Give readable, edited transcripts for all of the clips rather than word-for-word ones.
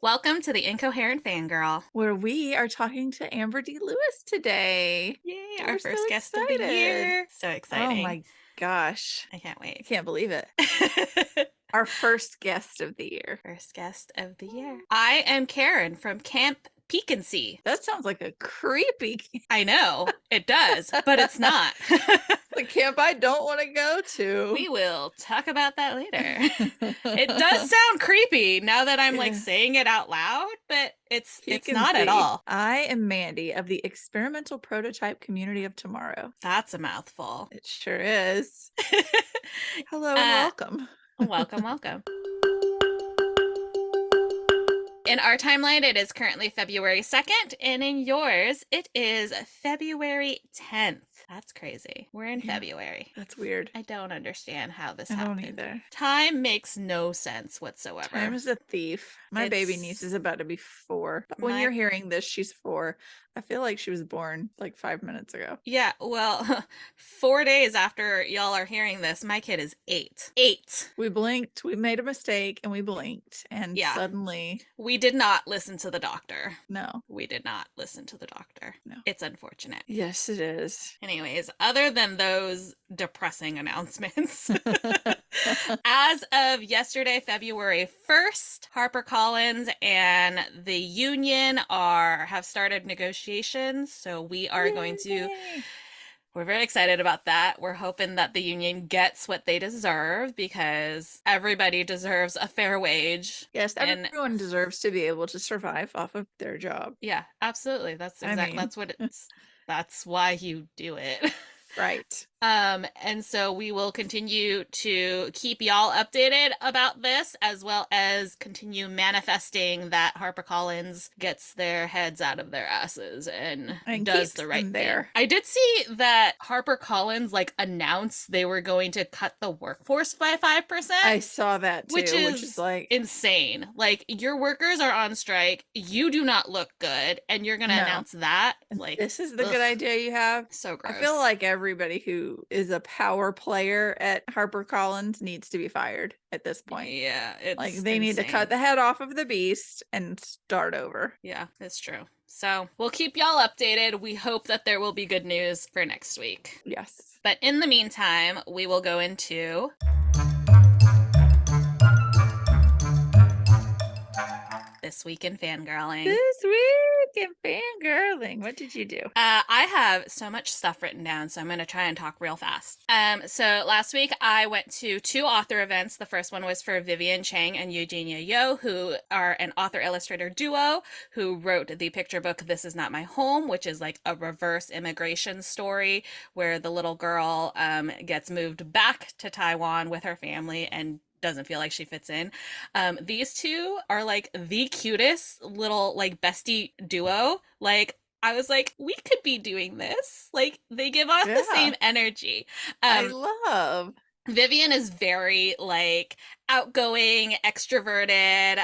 Welcome to the Incoherent Fangirl. Where we are talking to Amber D. Lewis today. Yay, our We're so first guest of the excited. year. So Oh exciting. my gosh. I can't I wait. can't believe it. Our first guest of the year. First guest of the year. I am Karin from Camp Peek-and-See. That sounds like a creepy I know, it does, but it's not. the camp I don't want to go to. We will talk about that later. It does sound creepy now that I'm like saying it out loud, but it's not at all. I am Mandy of the Experimental Prototype Community of Tomorrow. That's a mouthful. It sure is. Hello and welcome. Welcome, welcome. In our timeline, it is currently February 2nd, and in yours, it is February 10th. That's crazy. We're in February. That's weird. I don't understand how this happened. I don't either. Time makes no sense whatsoever. Time is a thief. My baby niece is about to be 4. But when you're hearing this, she's 4. I feel like she was born like 5 minutes ago. Yeah, well, 4 days after y'all are hearing this, my kid is 8. 8. We blinked. We made a mistake and we blinked. And suddenly... We did not listen to the doctor. No. We did not listen to the doctor. No. It's unfortunate. Yes, it is. Anyways, other than those depressing announcements, as of yesterday, February 1st, HarperCollins and the union have started negotiations. So we are going to... We're very excited about that. We're hoping that the union gets what they deserve because everybody deserves a fair wage. Yes, everyone deserves to be able to survive off of their job. Yeah, absolutely. That's exactly that's what it's. That's why you do it. Right. And so we will continue to keep y'all updated about this, as well as continue manifesting that HarperCollins gets their heads out of their asses and does the right thing. I did see that HarperCollins announced they were going to cut the workforce by 5%. I saw that too, which is like insane. Like, your workers are on strike, you do not look good, and you're gonna announce that? Like, this is the good idea you have? So gross. I feel like everybody who is a power player at HarperCollins needs to be fired at this point. Yeah, it's like they need to cut the head off of the beast and start over. Yeah, it's true. So we'll keep y'all updated. We hope that there will be good news for next week. Yes. But in the meantime, we will go into This Week in Fangirling. This Week in Fangirling. What did you do? I have so much stuff written down, so I'm going to try and talk real fast. So last week I went to 2 author events. The first one was for Vivian Chang and Eugenia Yo, who are an author-illustrator duo who wrote the picture book This Is Not My Home, which is like a reverse immigration story where the little girl gets moved back to Taiwan with her family and doesn't feel like she fits in. These two are like the cutest little like bestie duo. Like, I was like, we could be doing this. Like, they give off the same energy. I love. Vivian is very like outgoing, extroverted,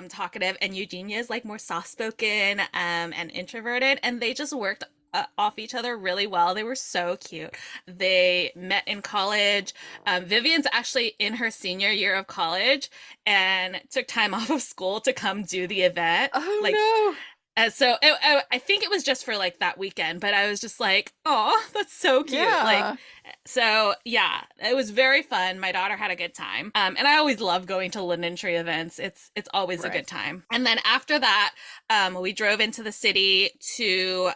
talkative, and Eugenia is like more soft-spoken and introverted, and they just worked off each other really well. They were so cute. They met in college. Vivian's actually in her senior year of college and took time off of school to come do the event. Oh, like, no. So I think it was just for like that weekend, but I was just like, oh, that's so cute. Yeah. Like, so yeah, it was very fun. My daughter had a good time. And I always love going to Linen Tree events. It's always a good time. And then after that, we drove into the city to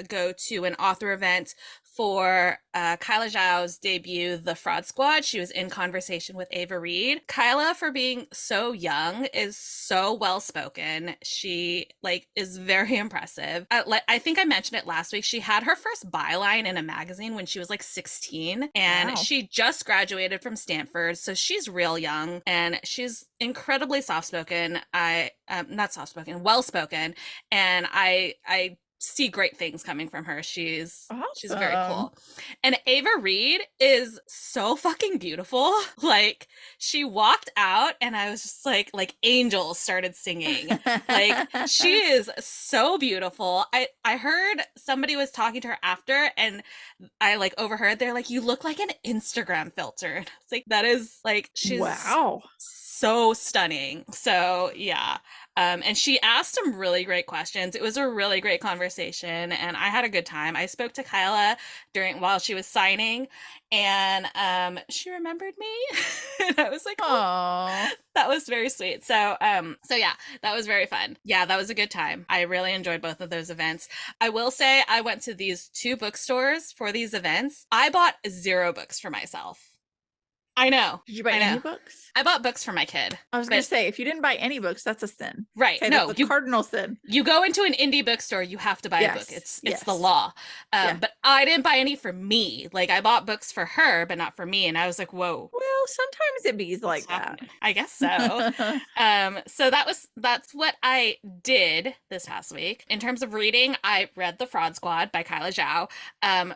go to an author event for Kyla Zhao's debut, The Fraud Squad. She was in conversation with Ava Reed. Kyla, for being so young, is so well-spoken. She, like, is very impressive. I think I mentioned it last week. She had her first byline in a magazine when she was, like, 16, and she just graduated from Stanford, so she's real young, and she's incredibly soft-spoken. Not soft-spoken, well-spoken, and I see great things coming from her. She's very cool. And Ava Reed is so fucking beautiful. Like, she walked out and I was just like angels started singing. Like, she is so beautiful. I heard somebody was talking to her after, and I like overheard, they're like, you look like an Instagram filter. It's like, that is like, she's so stunning. So yeah. And she asked some really great questions. It was a really great conversation, and I had a good time. I spoke to Kyla while she was signing, and she remembered me, and I was like, oh, Oh, that was very sweet. So yeah, that was very fun. Yeah, that was a good time. I really enjoyed both of those events. I will say I went to these two bookstores for these events. I bought 0 books for myself. I know. did you buy I any know. books? I bought books for my kid. I was gonna But say, if you didn't buy any books, that's a sin. right. Okay, that's No, a cardinal sin. you go into an indie bookstore, you have to buy a book. Yes, It's the yes, law. yeah. But I didn't buy any for me. Like I bought books for her, but not for me. And I was like, whoa, Well, sometimes it bees what's like that. happening? I guess so. So that's what I did this past week. In terms of reading, I read The Fraud Squad by Kyla Zhao.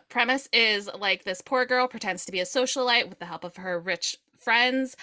Premise is like this poor girl pretends to be a socialite with the help of her rich friends.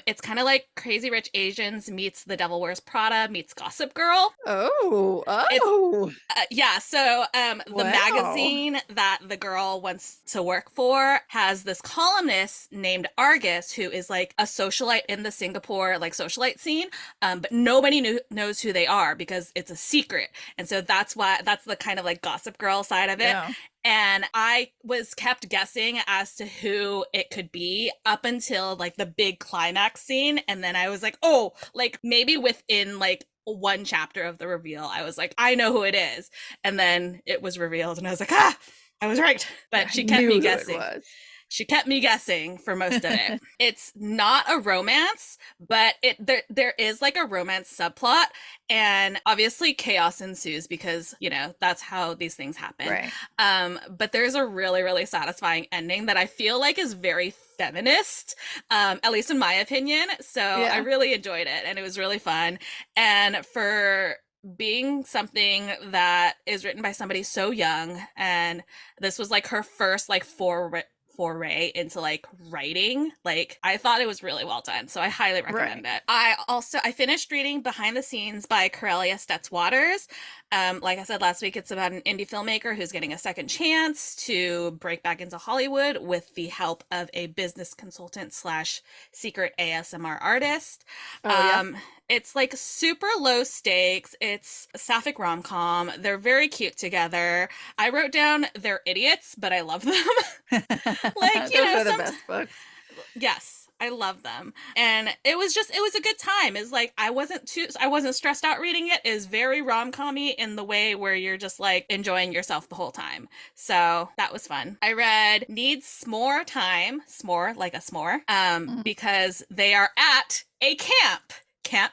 It's kind of like Crazy Rich Asians meets The Devil Wears Prada meets Gossip Girl. Oh, It's oh, yeah, so the wow. magazine that the girl wants to work for has this columnist named Argus who is like a socialite in the Singapore like socialite scene, but nobody knows who they are because it's a secret. And so that's the kind of like Gossip Girl side of it. Yeah. And I was kept guessing as to who it could be up until like the big climax scene. And then I was like, oh, like maybe within like one chapter of the reveal, I was like, I know who it is. And then it was revealed, and I was like, ah, I was right. But I she kept me knew who it guessing. was. She kept me guessing for most of it. It's not a romance, but there is like a romance subplot, and obviously chaos ensues because, you know, that's how these things happen. Right. But there's a really, really satisfying ending that I feel like is very feminist, at least in my opinion. So Yeah. I really enjoyed it, and it was really fun. And for being something that is written by somebody so young, and this was like her first like foray into like writing, like I thought it was really well done, so I highly recommend it. I finished reading Behind the Scenes by Corelia Stutz Waters. Like I said last week, it's about an indie filmmaker who's getting a second chance to break back into Hollywood with the help of a business consultant slash secret ASMR artist. Oh, yeah. It's like super low stakes. It's a sapphic rom-com. They're very cute together. I wrote down they're idiots, but I love them. Like, you Those know, are the best books. yes, I love them. And it was a good time. It's like I wasn't stressed out reading it. It's very rom-com-y in the way where you're just like enjoying yourself the whole time. So that was fun. I read Needs S'more Time, s'more like a s'more, because they are at a Camp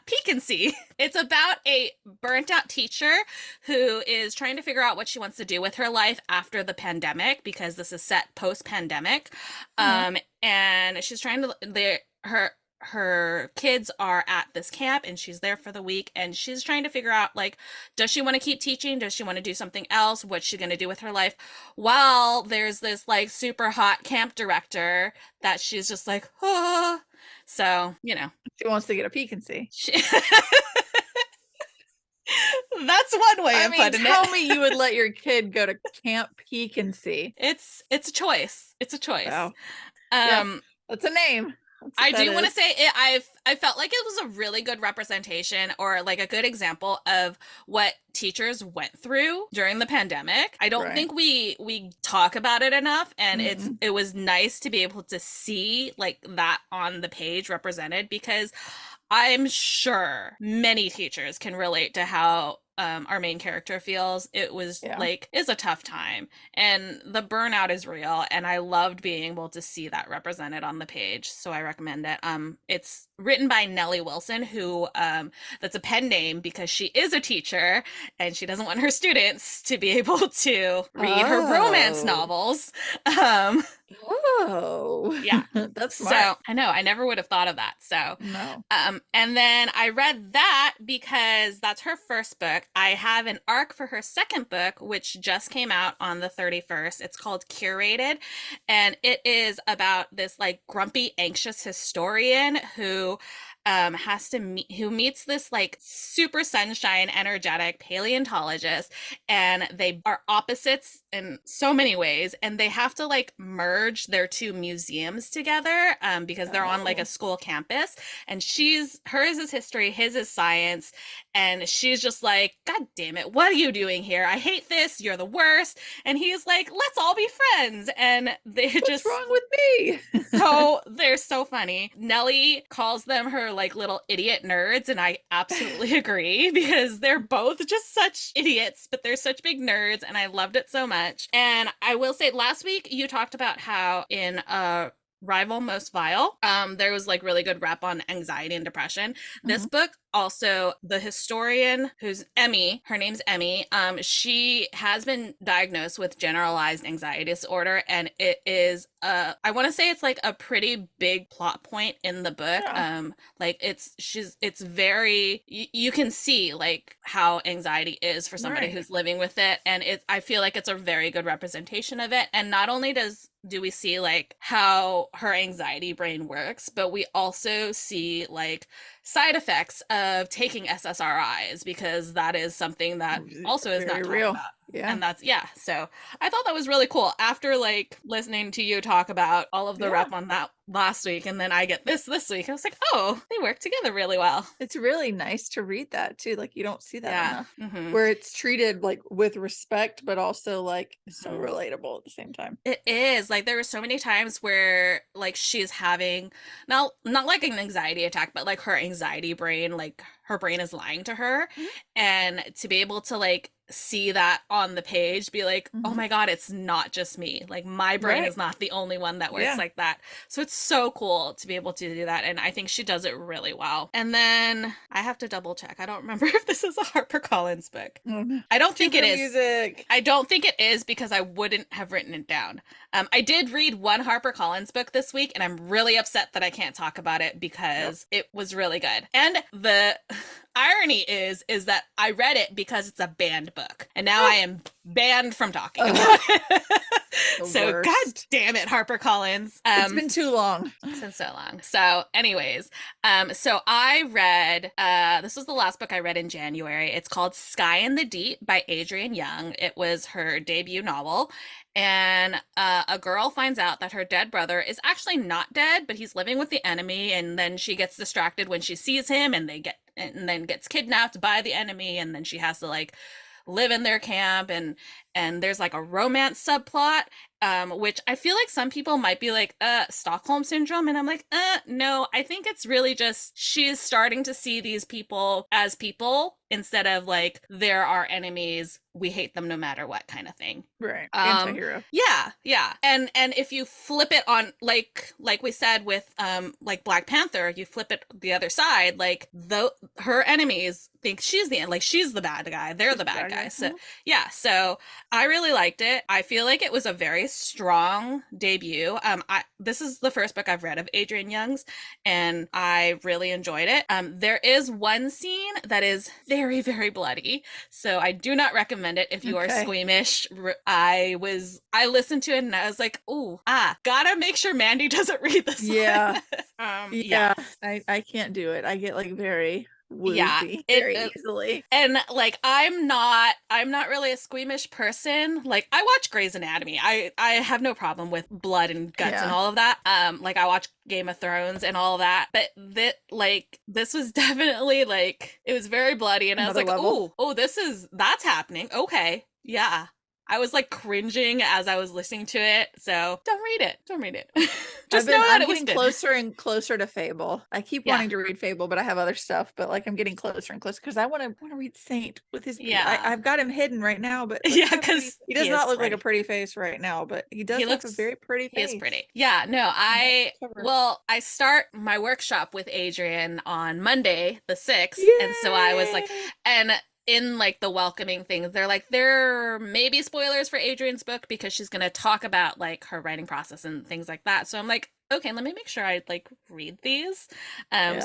Peek and See. It's about a burnt out teacher who is trying to figure out what she wants to do with her life after the pandemic, because this is set post pandemic. And she's trying to, her kids are at this camp and she's there for the week, and she's trying to figure out like, does she want to keep teaching? Does she want to do something else? What's she going to do with her life? While there's this like super hot camp director that she's just like, oh. So, you know, She wants to get a peek and see. That's one way of putting it. Tell me you would let your kid go to Camp Peek and See. It's a choice. It's a choice. Wow. That's a name. I do want to say it. I felt like it was a really good representation, or like a good example of what teachers went through during the pandemic. I don't think we talk about it enough, and it was nice to be able to see like that on the page represented, because I'm sure many teachers can relate to how our main character feels. It was like, it's a tough time, and the burnout is real, and I loved being able to see that represented on the page, so I recommend it. It's written by Nellie Wilson, who that's a pen name because she is a teacher and she doesn't want her students to be able to read her romance novels. Yeah. That's smart. So I know, I never would have thought of that. So no. And then I read that because that's her first book. I have an arc for her second book, which just came out on the 31st. It's called Curated, and it is about this like grumpy, anxious historian who has to meet, who meets this like super sunshine, energetic paleontologist, and they are opposites in so many ways, and they have to like merge their two museums together because they're on like a school campus, and hers is history, his is science, and she's just like, God damn it, what are you doing here? I hate this. You're the worst. And he's like, let's all be friends. And What's wrong with me? So they're so funny. Nellie calls them her like little idiot nerds, and I absolutely agree because they're both just such idiots, but they're such big nerds, and I loved it so much. And I will say, last week you talked about how in Rival Most Vile, there was like really good rep on anxiety and depression. This book also, the historian who's Emmy, her name's Emmy, she has been diagnosed with generalized anxiety disorder, and it is I want to say it's like a pretty big plot point in the book. Like it's very, you can see like how anxiety is for somebody who's living with it, and I feel like it's a very good representation of it. And not only do we see like how her anxiety brain works, but we also see like side effects of taking SSRIs, because that is something that also is not talked about. Yeah. And that's, so I thought that was really cool after like listening to you talk about all of the rep on that last week, and then I get this week. I was like, oh, they work together really well. It's really nice to read that too. Like you don't see that enough, where it's treated like with respect, but also like so relatable at the same time. It is. Like there were so many times where like she's having not like an anxiety attack, but like her anxiety brain, like her brain is lying to her, and to be able to like see that on the page, be like, oh my God, it's not just me. Like my brain is not the only one that works like that. So it's so cool to be able to do that. And I think she does it really well. And then I have to double check. I don't remember if this is a HarperCollins book. I don't think it is. Music. I don't think it is, because I wouldn't have written it down. I did read one HarperCollins book this week, and I'm really upset that I can't talk about it because it was really good. And the irony is that I read it because it's a banned book, and now I am banned from talking about it. So God damn it, HarperCollins. It's been too long. It's been so long. So anyways, so I read, this was the last book I read in January. It's called Sky in the Deep by Adrienne Young. It was her debut novel. And a girl finds out that her dead brother is actually not dead, but he's living with the enemy. And then she gets distracted when she sees him, and then gets kidnapped by the enemy. And then she has to like live in their camp, and there's like a romance subplot, which I feel like some people might be like, Stockholm syndrome. And I'm like, no, I think it's really just she's starting to see these people as people instead of like, they're our enemies, we hate them no matter what kind of thing. Right. Anti-hero. Yeah. And if you flip it on, like we said with like Black Panther, you flip it the other side, like her enemies think she's the bad guy. They're the bad guy. So so I really liked it. I feel like it was a very strong debut. This is the first book I've read of Adrienne Young's, and I really enjoyed it. There is one scene that is very, very bloody, so I do not recommend it if you are squeamish. I listened to it and I was like, gotta make sure Mandy doesn't read this one. I can't do it. I get like very woozy very easily. And like I'm not really a squeamish person. Like I watch Grey's Anatomy. I have no problem with blood and guts and all of that. Like I watch Game of Thrones and all of that. But this was definitely like, it was very bloody, and I was like, that's happening. Okay. Yeah. I was like cringing as I was listening to it. So don't read it. Just know that it was getting closer and closer to Fable. I keep wanting to read Fable, but I have other stuff. But like I'm getting closer and closer because I want to read Saint with his. I've got him hidden right now, but because he does not look like a pretty face right now, but he does look a very pretty face. He is pretty. Yeah. No, I start my workshop with Adrienne on Monday the 6th, and so I was like, and in like the welcoming things, they're like, there may be spoilers for Adrienne's book because she's going to talk about like her writing process and things like that. So I'm like, okay, let me make sure I like read these.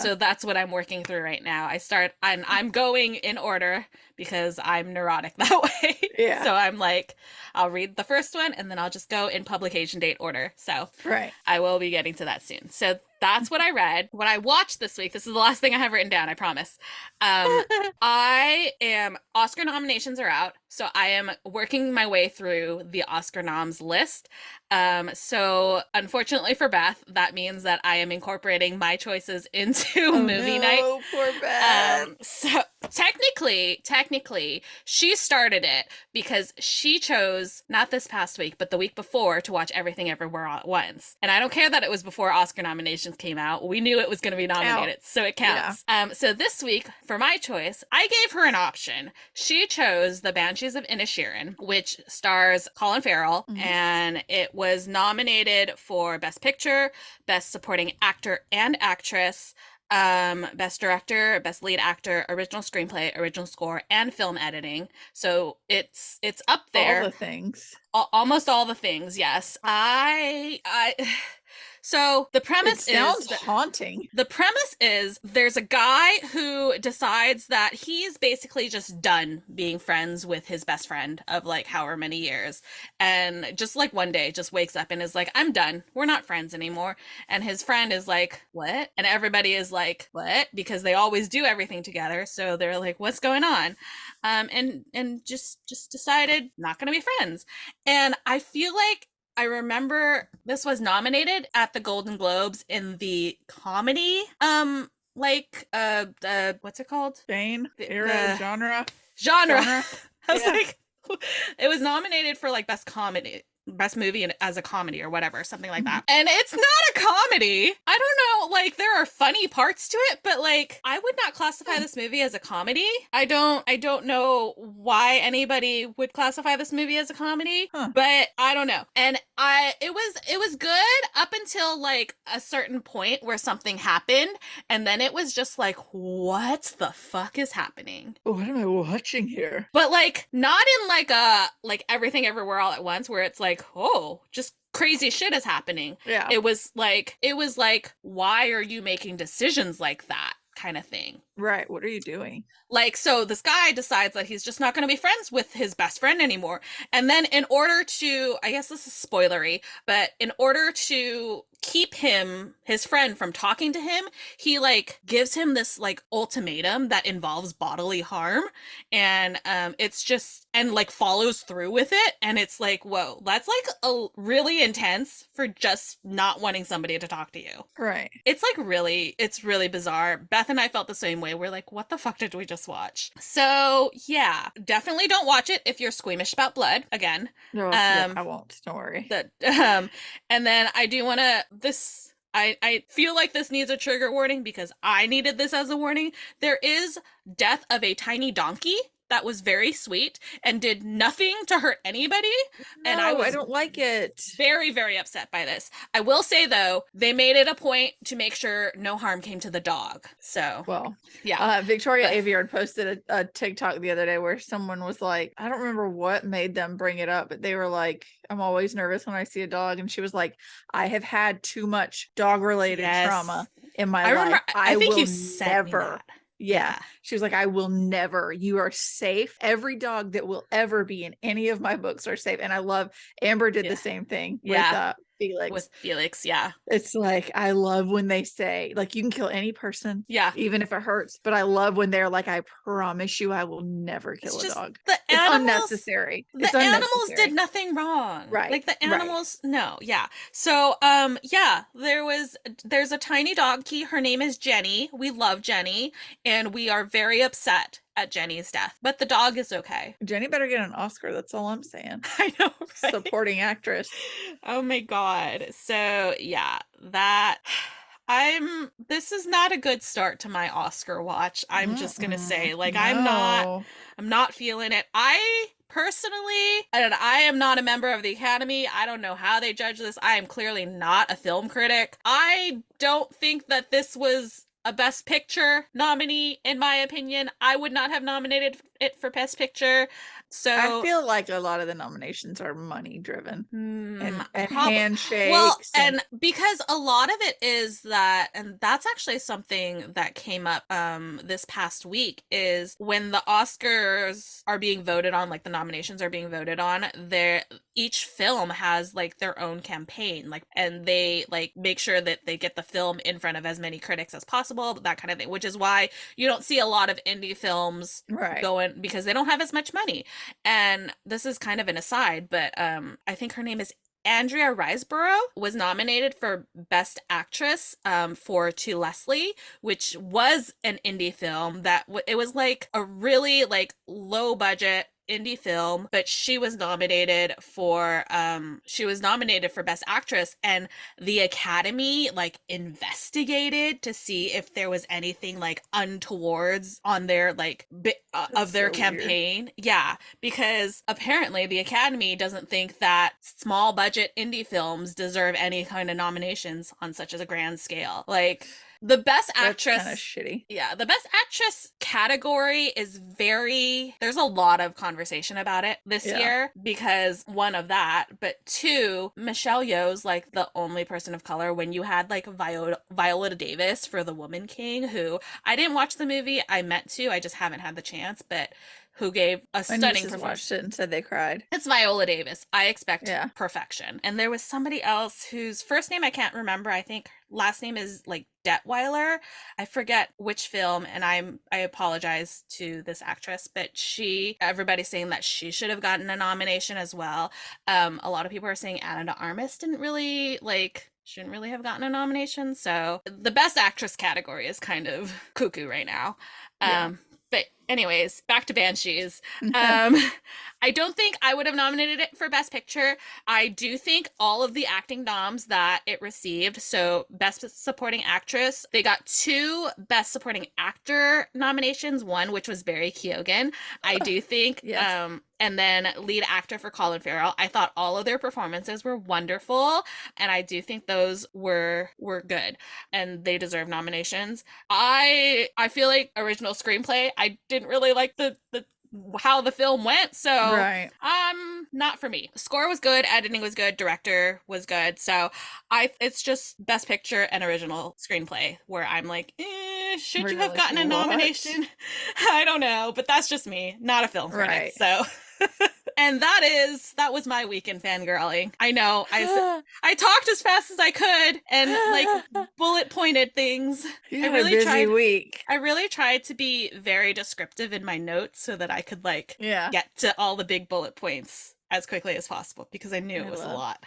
So that's what I'm working through right now. I'm going in order because I'm neurotic that way. So I'm like, I'll read the first one and then I'll just go in publication date order. So I will be getting to that soon. So That's what I read. What I watched this week, this is the last thing I have written down, I promise. Um, Oscar nominations are out, so I am working my way through the Oscar noms list. So unfortunately for Beth, that means that I am incorporating my choices into Oh movie night. no, poor Beth. So technically, she started it because she chose not this past week, but the week before to watch Everything Everywhere All at Once. And I don't care that it was before Oscar nominations came out. We knew it was going to be nominated, so it counts. Yeah. So this week, for my choice, I gave her an option. She chose The Banshees of Inisherin, which stars Colin Farrell, and it was nominated for Best Picture, Best Supporting Actor and Actress, Best Director, Best Lead Actor, Original Screenplay, Original Score, and Film Editing. So it's up there. All the things. Almost all the things, yes. So the premise sounds haunting. The premise is there's a guy who decides that he's basically just done being friends with his best friend of like however many years. And just like one day just wakes up and is like, I'm done. We're not friends anymore. And his friend is like, what? And everybody is like, what? Because they always do everything together. So they're like, what's going on? And just decided not gonna be friends. And I feel like I remember this was nominated at the Golden Globes in the comedy, what's it called? Genre. I was like, it was nominated for like best comedy, best movie as a comedy or whatever, something like that. And it's not a comedy. I don't know, like there are funny parts to it, but like I would not classify this movie as a comedy. I don't know why anybody would classify this movie as a comedy, but I don't know. And it was good up until like a certain point where something happened, and then it was just like, what the fuck is happening? What am I watching here? But like not in like a like Everything Everywhere All at Once where it's like, oh, just crazy shit is happening. Yeah. It was like, why are you making decisions like that kind of thing? Right. What are you doing? Like, so this guy decides that he's just not going to be friends with his best friend anymore. And then in order to, I guess this is spoilery, but in order to keep his friend from talking to him, he like gives him this like ultimatum that involves bodily harm. And it's just, and like follows through with it. And it's like, whoa, that's like a really intense for just not wanting somebody to talk to you. Right. It's like it's really bizarre. Beth and I felt the same way. We're like, what the fuck did we just watch? So yeah, definitely don't watch it if you're squeamish about blood again. No, yeah, I won't. Don't worry. And then I do want to, I feel like this needs a trigger warning because I needed this as a warning. There is death of a tiny donkey that was very sweet and did nothing to hurt anybody. No, and I don't like it. Very, very upset by this. I will say though, they made it a point to make sure no harm came to the dog. So, well, yeah. Victoria Aveyard posted a TikTok the other day where someone was like, I don't remember what made them bring it up, but they were like, I'm always nervous when I see a dog. And she was like, I have had too much dog related trauma in my life. I think you said never. Yeah. She was like, I will never, you are safe. Every dog that will ever be in any of my books are safe. And I love, Amber did the same thing with Felix. With Felix, yeah. It's like, I love when they say, like, you can kill any person. Yeah. Even if it hurts. But I love when they're like, I promise you, I will never kill a dog. It's unnecessary. The animals did nothing wrong. Right. Like the animals, no. Yeah. So, there's a tiny donkey. Her name is Jenny. We love Jenny. And we are very upset at Jenny's death, but the dog is okay. Jenny better get an Oscar. That's all I'm saying. I know, right? Supporting actress. Oh my God. So yeah, this is not a good start to my Oscar watch. I'm just going to say, like, no. I'm not feeling it. I personally, and I am not a member of the Academy. I don't know how they judge this. I am clearly not a film critic. I don't think that this was a Best Picture nominee, in my opinion. I would not have nominated it for Best Picture. So feel like a lot of the nominations are money driven and well, handshakes and because a lot of it is that, and that's actually something that came up this past week, is when the Oscars are being voted on, like the nominations are being voted on, there each film has like their own campaign, like, and they like make sure that they get the film in front of as many critics as possible, that kind of thing, which is why you don't see a lot of indie films going, because they don't have as much money. And this is kind of an aside, but I think her name is Andrea Riseborough, was nominated for Best Actress for To Leslie, which was an indie film that it was like a really like low budget indie film, but she was nominated for Best Actress, and the Academy like investigated to see if there was anything like untowards on their like of their campaign. Weird. Yeah, because apparently the Academy doesn't think that small budget indie films deserve any kind of nominations on such a grand scale. Like, the Best Actress, that's kind of shitty. Yeah, the Best Actress category is there's a lot of conversation about it this year, because one of that, but two, Michelle Yeoh's like the only person of color, when you had like Viola Davis for The Woman King, who I didn't watch the movie, I meant to, I just haven't had the chance, but who gave a stunning performance. Watched it and said they cried. It's Viola Davis. I expect perfection. And there was somebody else whose first name I can't remember. I think last name is like Detweiler. I forget which film, and I apologize to this actress, but everybody's saying that she should have gotten a nomination as well. A lot of people are saying Ana de Armas shouldn't really have gotten a nomination. So the Best Actress category is kind of cuckoo right now. But anyways, back to Banshees. I don't think I would have nominated it for Best Picture. I do think all of the acting noms that it received, so Best Supporting Actress, they got 2 Best Supporting Actor nominations, one which was Barry Keoghan. I do think, and then Lead Actor for Colin Farrell. I thought all of their performances were wonderful, and I do think those were good, and they deserve nominations. I feel like original screenplay, I didn't really like the how the film went, so not for me. Score was good, editing was good, director was good, so it's just Best Picture and original screenplay where I'm like, should you have gotten a nomination? I don't know, but that's just me, not a film critic, so and that was my week in fangirling. I know I talked as fast as I could and like bullet pointed things. You had a busy week. I really tried to be very descriptive in my notes so that I could get to all the big bullet points as quickly as possible, because I knew it was a lot.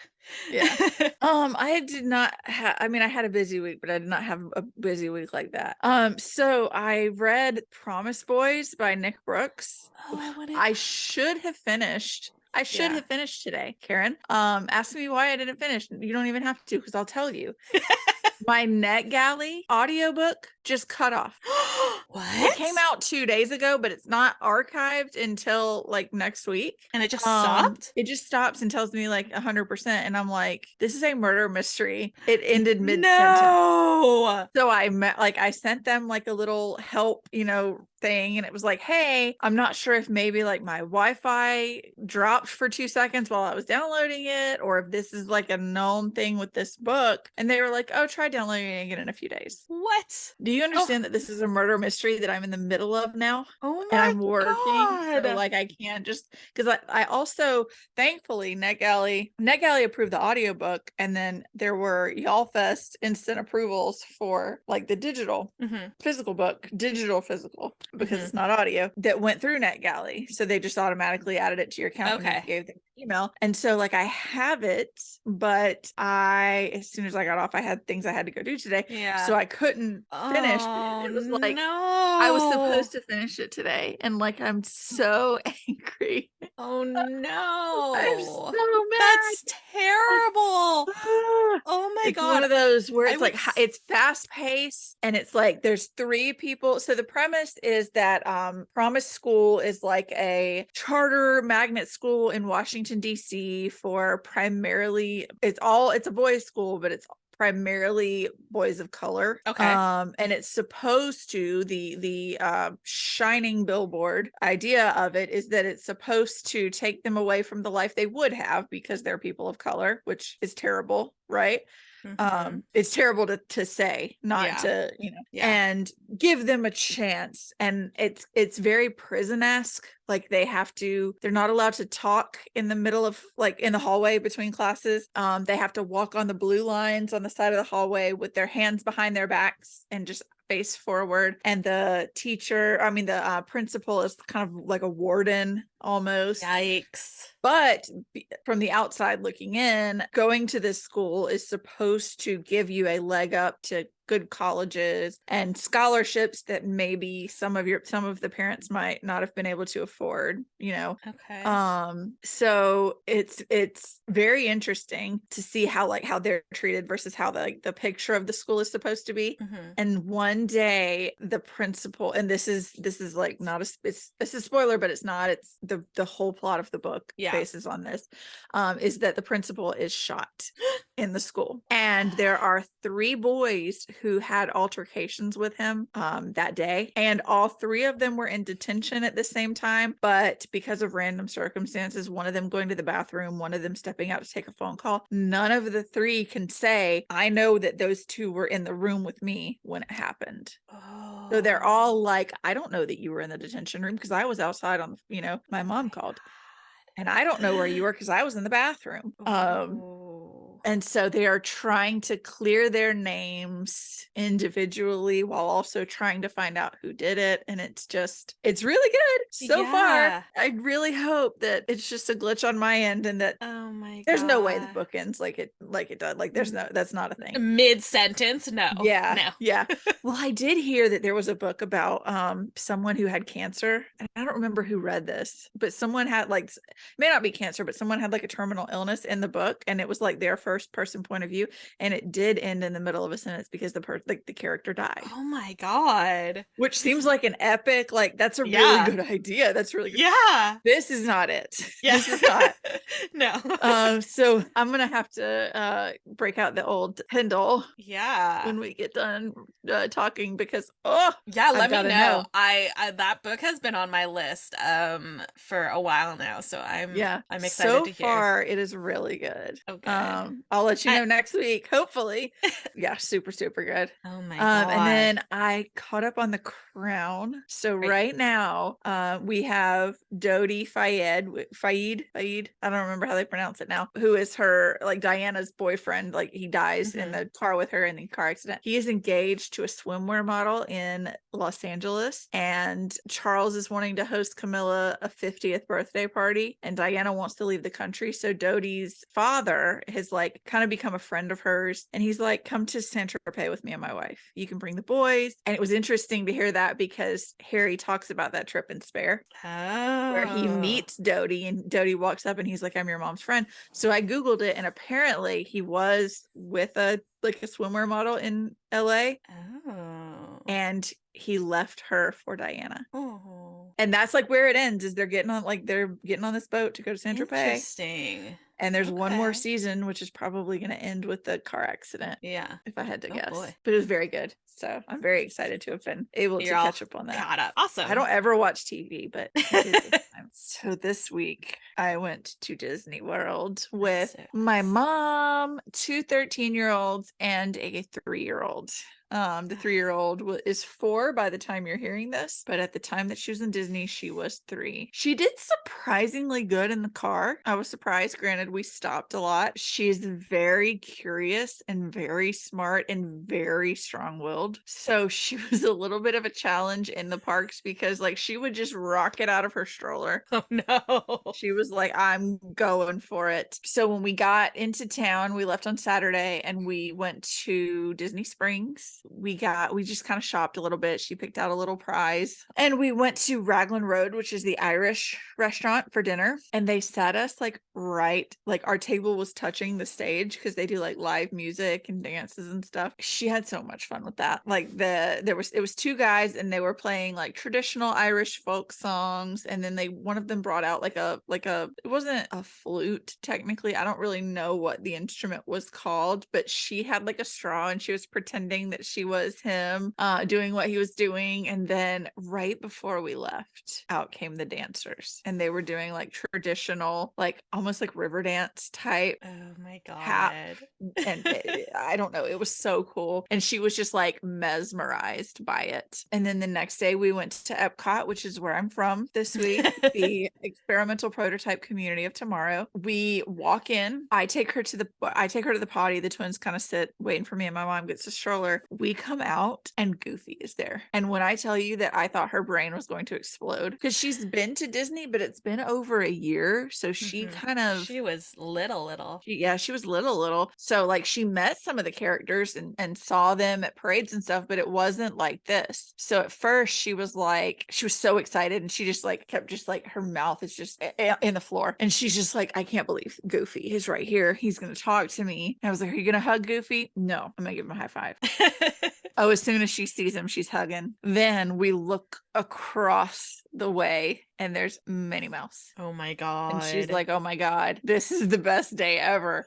I did not have, I mean, I had a busy week, but I did not have a busy week like that. So I read Promise Boys by Nick Brooks. I should have finished. Have finished today. Karin, ask me why I didn't finish. You don't even have to, because I'll tell you. My NetGalley audiobook just cut off. What? It came out 2 days ago, but it's not archived until like next week. And it just stopped? It just stops and tells me like 100%. And I'm like, this is a murder mystery. It ended mid-sentence. No. So I sent them like a little help, thing, and it was like, hey, I'm not sure if maybe like my Wi-Fi dropped for 2 seconds while I was downloading it, or if this is like a known thing with this book. And they were like, oh, try downloading it again in a few days. What? Do you understand that this is a murder mystery that I'm in the middle of now? Oh my and I'm working, God. so like I can't just, because I also, thankfully, NetGalley approved the audiobook, and then there were Y'all Fest instant approvals for like the digital physical book, physical, because it's not audio, that went through NetGalley. So they just automatically added it to your account and gave them an email. And so like I have it, but as soon as I got off, I had things I had to go do today. So I couldn't finish. It was like, I was supposed to finish it today. And like, I'm so angry. Oh no. I'm so mad. That's terrible. Oh my God. One of those where it's it's fast paced, and it's like there's 3 people. So the premise is that Promise School is like a charter magnet school in Washington, D.C. for primarily, it's a boys' school, but it's primarily boys of color. Okay. And it's supposed to, the shining billboard idea of it is that it's supposed to take them away from the life they would have because they're people of color, which is terrible, right? It's terrible to say, not to, and give them a chance. And it's very prison-esque. Like they're not allowed to talk in the middle of, like, in the hallway between classes. They have to walk on the blue lines on the side of the hallway with their hands behind their backs and just face forward. And the principal is kind of like a warden almost. Yikes. But from the outside looking in, going to this school is supposed to give you a leg up to good colleges and scholarships that maybe some of the parents might not have been able to afford, Okay. So it's very interesting to see how they're treated versus how the picture of the school is supposed to be. And one day the principal, and this is like not it's a spoiler, but it's not, it's the whole plot of the book bases on this, is that the principal is shot in the school. And there are 3 boys who had altercations with him that day. And all 3 of them were in detention at the same time. But because of random circumstances, one of them going to the bathroom, one of them stepping out to take a phone call, none of the 3 can say, I know that those 2 were in the room with me when it happened. So they're all like, I don't know that you were in the detention room because I was outside on, my mom called. And I don't know where you were because I was in the bathroom. And so they are trying to clear their names individually while also trying to find out who did it. And it's really good so far. I really hope that it's just a glitch on my end and that there's no way the book ends like it does. Like that's not a thing. Mid-sentence? No. Yeah. Well, I did hear that there was a book about someone who had cancer. And I don't remember who read this, but someone had may not be cancer, but someone had like a terminal illness in the book, and it was like their first person point of view, and it did end in the middle of a sentence because the character died. Oh my God. Which seems like an epic, like that's a really good idea. That's really good. Yeah. This is not it. This is not. No. So I'm gonna have to break out the old Kindle when we get done talking, because let me know. I that book has been on my list for a while now, so I'm excited to hear. So far it is really good. Okay. I'll let you know next week, hopefully. Super good. Oh my God. And then I caught up on The Crown. So right now we have Dodi Fayed, I don't remember how they pronounce it now, who is her, like, Diana's boyfriend. Like, he dies in the car with her in the car accident. He is engaged to a swimwear model in Los Angeles, and Charles is wanting to host Camilla a 50th birthday party, and Diana wants to leave the country. So Dodi's father has like kind of become a friend of hers, and he's like, come to Saint-Tropez with me and my wife. You can bring the boys. And it was interesting to hear that because Harry talks about that trip in Spare, where he meets Dodi, and Dodi walks up and he's like, I'm your mom's friend. So I Googled it, and apparently he was with a swimwear model in LA. And he left her for Diana. And that's like where it ends, is they're getting on this boat to go to Saint-Tropez. Interesting. And there's one more season, which is probably going to end with the car accident. Yeah. If I had to guess. Boy. But it was very good. So I'm very excited to have been able to catch up on that. Caught up. Awesome. I don't ever watch TV, but I did this time. So this week I went to Disney World with my mom, 2 13-year-olds, and a 3-year-old. The 3-year-old is 4 by the time you're hearing this, but at the time that she was in Disney, she was 3. She did surprisingly good in the car. I was surprised. Granted, we stopped a lot. She's very curious and very smart and very strong-willed. So she was a little bit of a challenge in the parks because like she would just rocket out of her stroller. Oh no. She was like, I'm going for it. So when we got into town, we left on Saturday and we went to Disney Springs. We just kind of shopped a little bit. She picked out a little prize, and we went to Raglan Road, which is the Irish restaurant, for dinner. And they sat us like right like our table was touching the stage because they do like live music and dances and stuff. She had so much fun with that. Like it was two guys and they were playing like traditional Irish folk songs, and then one of them brought out like a it wasn't a flute technically. I don't really know what the instrument was called, but she had like a straw and she was pretending that she was him doing what he was doing. And then right before we left, out came the dancers, and they were doing like traditional, like almost like river dance type Oh my hap. God. And I don't know, it was so cool, and she was just like mesmerized by it. And then the next day we went to Epcot, which is where I'm from this week, the experimental prototype community of tomorrow. We walk in, I take her to the potty. The twins kind of sit waiting for me, and my mom gets a stroller. We come out and Goofy is there, and when I tell you that I thought her brain was going to explode, because she's been to Disney, but it's been over a year, so she kind of She was little. she was little. So like she met some of the characters and saw them at parades and stuff, but it wasn't like this. So at first she was so excited, and she just like kept just like her mouth is just in the floor, and she's just like, I can't believe Goofy is right here. He's gonna talk to me. And I was like, are you gonna hug Goofy? No, I'm gonna give him a high five. Oh, as soon as she sees him, she's hugging. Then we look across the way and there's Minnie Mouse. Oh my God. And she's like, oh my God, this is the best day ever.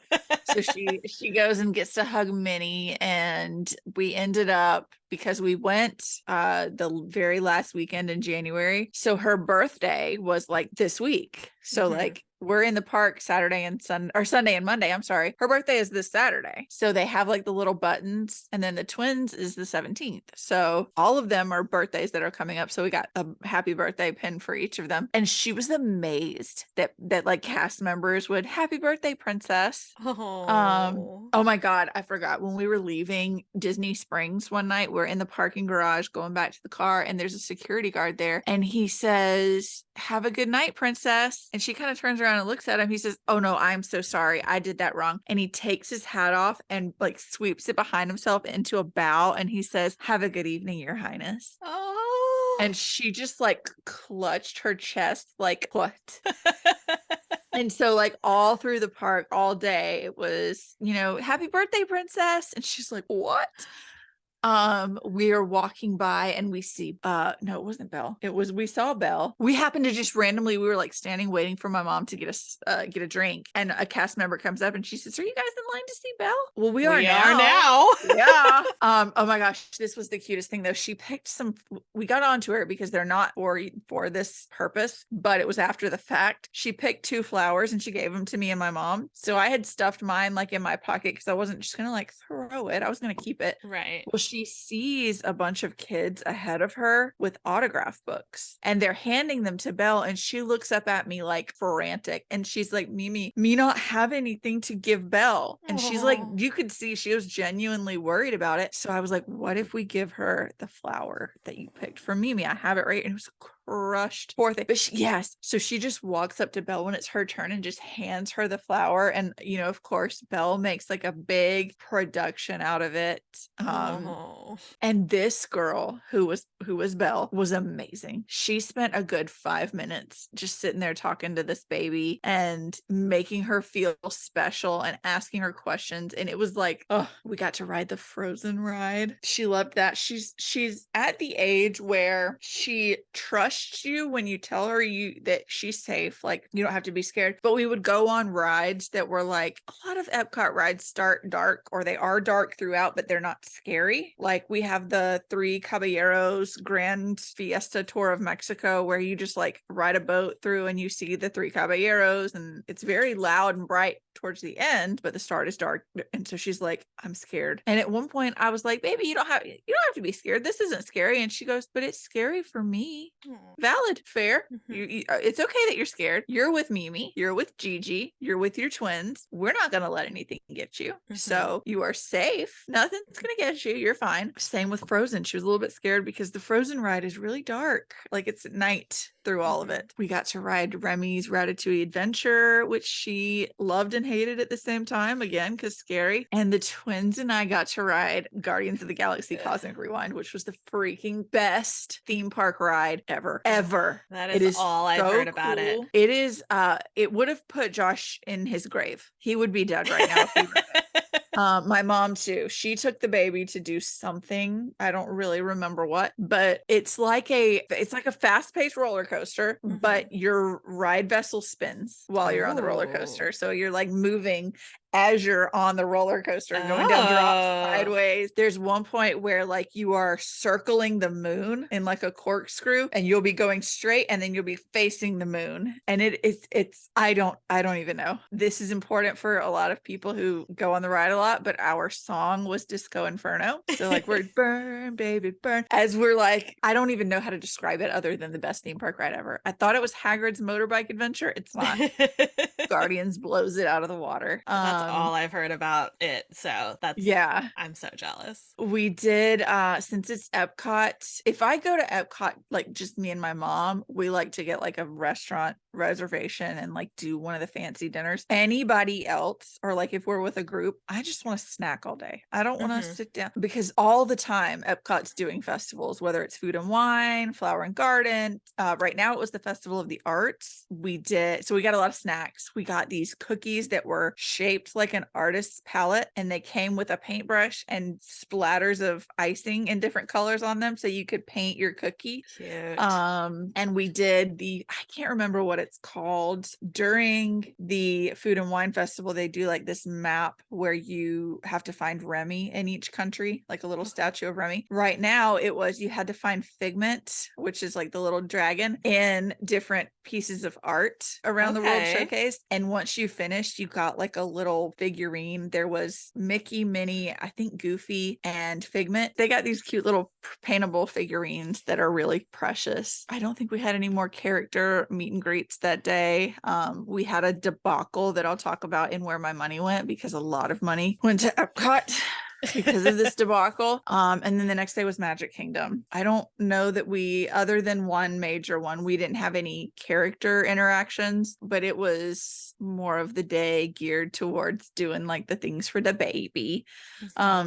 So she goes and gets to hug Minnie, and we ended up, because we went the very last weekend in January. So her birthday was like this week. So like we're in the park Sunday and Monday. I'm sorry. Her birthday is this Saturday. So they have like the little buttons, and then the twins is the 17th. So all of them are birthdays that are coming up. So we got a happy birthday pin for each of them. And she was amazed that like cast members would happy birthday, princess. Oh my God, I forgot. When we were leaving Disney Springs one night, we're in the parking garage going back to the car, and there's a security guard there, and he says, have a good night, princess. And she kind of turns around and looks at him. He says, oh no, I'm so sorry, I did that wrong. And he takes his hat off and like sweeps it behind himself into a bow, and he says, have a good evening, your highness. Oh. And she just like clutched her chest like, what? And so like all through the park all day it was, happy birthday, princess. And she's like, what? We are walking by and we see no, it wasn't Belle. We saw Belle. We happened to just randomly, we were like standing waiting for my mom to get us get a drink, and a cast member comes up and she says, are you guys in line to see Belle? Well, we are now. Yeah. Oh my gosh, this was the cutest thing though. She picked we got onto her because they're not for this purpose, but it was after the fact. She picked 2 flowers and she gave them to me and my mom. So I had stuffed mine like in my pocket because I wasn't just gonna like throw it. I was gonna keep it. Right. Well, she sees a bunch of kids ahead of her with autograph books, and they're handing them to Belle, and she looks up at me like frantic, and she's like, Mimi, me not have anything to give Belle. And she's like, you could see she was genuinely worried about it. So I was like, what if we give her the flower that you picked for Mimi? I have it right. And it was crushed, poor thing. But so she just walks up to Belle when it's her turn and just hands her the flower. And of course Belle makes like a big production out of it. And this girl who was Belle was amazing. She spent a good 5 minutes just sitting there talking to this baby and making her feel special and asking her questions. And it was like, oh, we got to ride the Frozen ride. She loved that. She's at the age where she trusts you when you tell her that she's safe. Like, you don't have to be scared. But we would go on rides that were like, a lot of Epcot rides start dark, or they are dark throughout, but they're not scary. Like we have the Three Caballeros Grand Fiesta Tour of Mexico, where you just like ride a boat through and you see the Three Caballeros, and it's very loud and bright towards the end, but the start is dark. And so she's like, I'm scared. And at one point I was like, baby, you don't have to be scared. This isn't scary. And she goes, but it's scary for me. Valid, fair. It's okay that you're scared. You're with Mimi, you're with Gigi, you're with your twins. We're not gonna let anything get you. So you are safe. Nothing's gonna get you. You're fine. Same with Frozen. She was a little bit scared because the Frozen ride is really dark. Like it's at night through all of it. We got to ride Remy's Ratatouille Adventure, which she loved and hated at the same time, again, because scary. And the twins and I got to ride Guardians of the Galaxy Cosmic Rewind, which was the freaking best theme park ride ever. ever. That It is is all I've so heard about it. cool. It is, it would have put Josh in his grave. He would be dead right now if he read it. My mom too. She took the baby to do something. I don't really remember what, but it's like a fast-paced roller coaster, but your ride vessel spins while you're on the roller coaster. So you're like moving as you're on the roller coaster, going down drops sideways. There's one point where like you are circling the moon in like a corkscrew, and you'll be going straight, and then you'll be facing the moon. And it's I don't even know. This is important for a lot of people who go on the ride a lot, but our song was Disco Inferno. So like we're burn, baby, burn. As we're like, I don't even know how to describe it other than the best theme park ride ever. I thought it was Hagrid's motorbike adventure. It's not. Guardians blows it out of the water. That's all I've heard about it. So yeah. I'm so jealous. We did, since it's Epcot, if I go to Epcot, like just me and my mom, we like to get like a restaurant reservation and like do one of the fancy dinners. Anybody else, or like if we're with a group, I just want to snack all day. I don't want to sit down, because all the time Epcot's doing festivals, whether it's food and wine, flower and garden. Right now it was the Festival of the Arts. So we got a lot of snacks. We got these cookies that were shaped like an artist's palette, and they came with a paintbrush and splatters of icing in different colors on them, so you could paint your cookie. Cute. And we did I can't remember what it's called. During the Food and Wine Festival, they do like this map where you have to find Remy in each country, like a little statue of Remy. Right now it was, you had to find Figment, which is like the little dragon, in different pieces of art around the World Showcase. And once you finished, you got like a little figurine. There was Mickey, Minnie, I think Goofy, and Figment. They got these cute little paintable figurines that are really precious. I don't think we had any more character meet and greets that day. We had a debacle that I'll talk about in Where My Money Went, because a lot of money went to Epcot because of this debacle. And then the next day was Magic Kingdom. I don't know that other than one major one, we didn't have any character interactions, but it was more of the day geared towards doing like the things for the baby.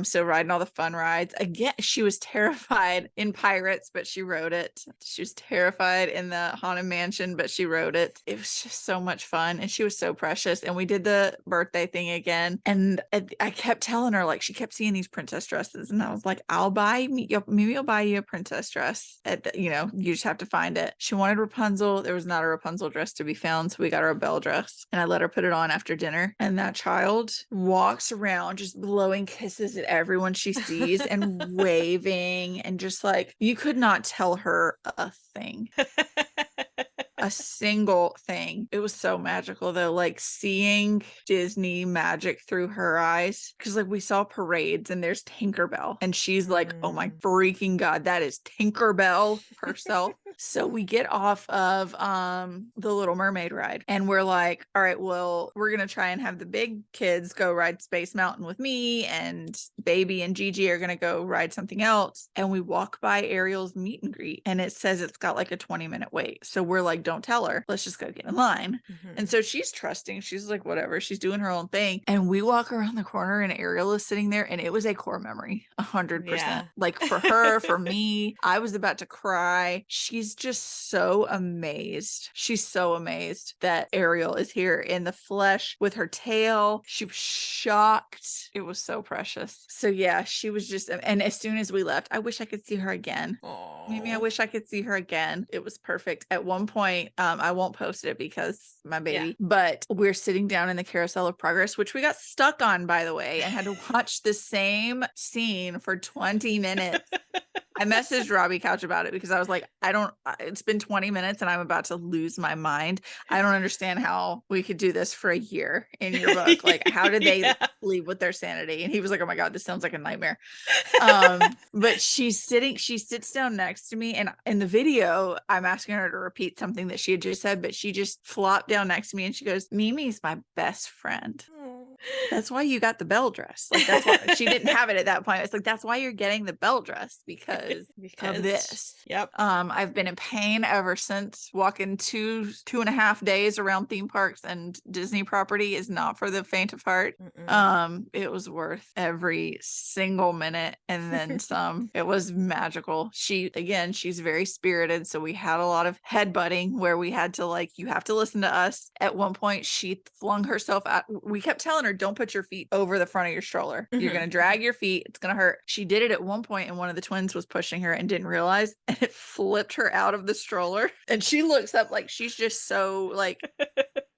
So riding all the fun rides. Again, she was terrified in Pirates, but she rode it. She was terrified in the Haunted Mansion, but she rode it. It was just so much fun, and she was so precious. And we did the birthday thing again, and I kept telling her, like, she kept seeing these princess dresses, and I was like, maybe I'll buy you a princess dress. You just have to find it. She wanted Rapunzel. There was not a Rapunzel dress to be found, so we got her a Belle dress, and I let her put it on after dinner. And that child walks around just blowing kisses at everyone she sees and waving, and just like, you could not tell her a thing. A single thing. It was so magical though, like seeing Disney magic through her eyes, because like we saw parades and there's Tinkerbell, and she's like, oh my freaking god, that is Tinkerbell herself. So we get off of the Little Mermaid ride, and we're like, all right, well, we're gonna try and have the big kids go ride Space Mountain with me, and baby and Gigi are gonna go ride something else. And we walk by Ariel's meet and greet, and it says it's got like a 20-minute wait. So we're like, don't tell her, let's just go get in line. And so she's trusting, she's like, whatever, she's doing her own thing. And we walk around the corner, and Ariel is sitting there, and it was a core memory, 100%. Like for her, for me, I was about to cry. She's just so amazed. She's so amazed that Ariel is here in the flesh with her tail. She was shocked. It was so precious. So yeah, she was just, and as soon as we left, I wish I could see her again. Maybe I wish I could see her again. It was perfect. At one point, I won't post it because my baby, but we're sitting down in the Carousel of Progress, which we got stuck on, by the way, and had to watch the same scene for 20 minutes. I messaged Robbie Couch about it because I was like, it's been 20 minutes and I'm about to lose my mind. I don't understand how we could do this for a year in your book. Like, how did they leave with their sanity? And he was like, oh my God, this sounds like a nightmare. But she sits down next to me, and in the video, I'm asking her to repeat something that she had just said, but she just flopped down next to me and she goes, Mimi's my best friend. That's why you got the bell dress. Like, that's why she didn't have it at that point. It's like, that's why you're getting the bell dress because of this. Yep. I've been in pain ever since. Walking 2.5 days around theme parks and Disney property is not for the faint of heart. It was worth every single minute and then some. It was magical. She's very spirited, so we had a lot of headbutting where we had to, like, you have to listen to us. At one point she flung herself out. We kept telling her, don't put your feet over the front of your stroller. You're going to drag your feet. It's going to hurt. She did it at one point and one of the twins was pushing her and didn't realize, and it flipped her out of the stroller. And she looks up like she's just so like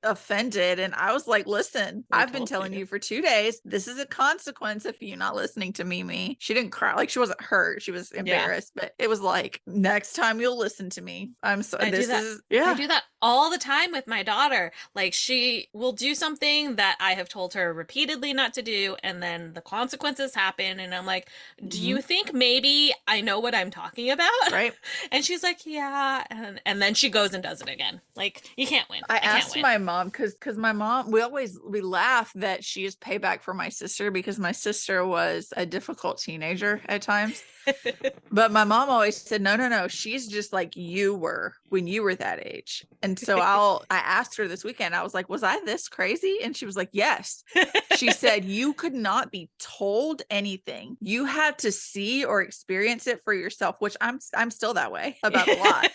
offended. And I was like, listen, I've been telling you for 2 days, this is a consequence of you not listening to Mimi. She didn't cry. Like, she wasn't hurt. She was embarrassed, but it was like, next time you'll listen to me. I do that all the time with my daughter. Like, she will do something that I have told her repeatedly not to do, and then the consequences happen, and I'm like, do you think maybe I know what I'm talking about? Right. And she's like, yeah, and then she goes and does it again. Like, you can't win. I asked my mom, because my mom, we laugh that she is payback for my sister, because my sister was a difficult teenager at times. But my mom always said, no, she's just like you were when you were that age. And so I asked her this weekend, I was like, was I this crazy? And she was like, yes. She said, you could not be told anything. You had to see or experience it for yourself, which I'm still that way about a lot.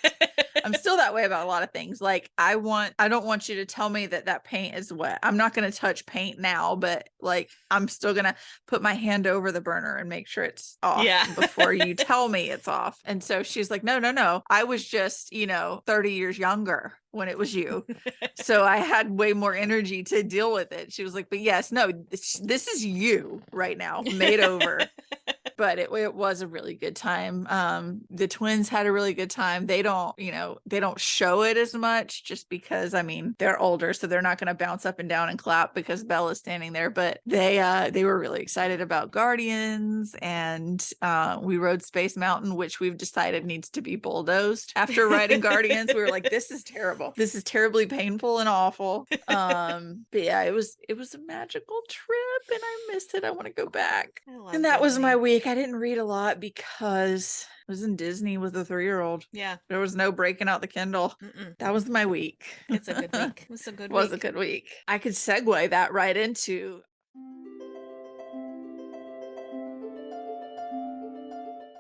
I'm still that way about a lot of things. Like, I don't want you to tell me that paint is wet. I'm not going to touch paint now, but like, I'm still going to put my hand over the burner and make sure it's off before you tell me it's off. And so she's like, no. I was just, 30 years younger when it was you. So I had way more energy to deal with it. She was like, but yes, no, this is you right now, made over. But it was a really good time. The twins had a really good time. They don't show it as much just because, they're older, so they're not going to bounce up and down and clap because Bella's standing there. But they were really excited about Guardians, and we rode Space Mountain, which we've decided needs to be bulldozed after riding Guardians. We were like, this is terrible. This is terribly painful and awful. But yeah, it was a magical trip, and I missed it. I want to go back. And that was my week. I didn't read a lot because I was in Disney with a 3-year-old. Yeah. There was no breaking out the Kindle. That was my week. It's a good week. It was a good week. I could segue that right into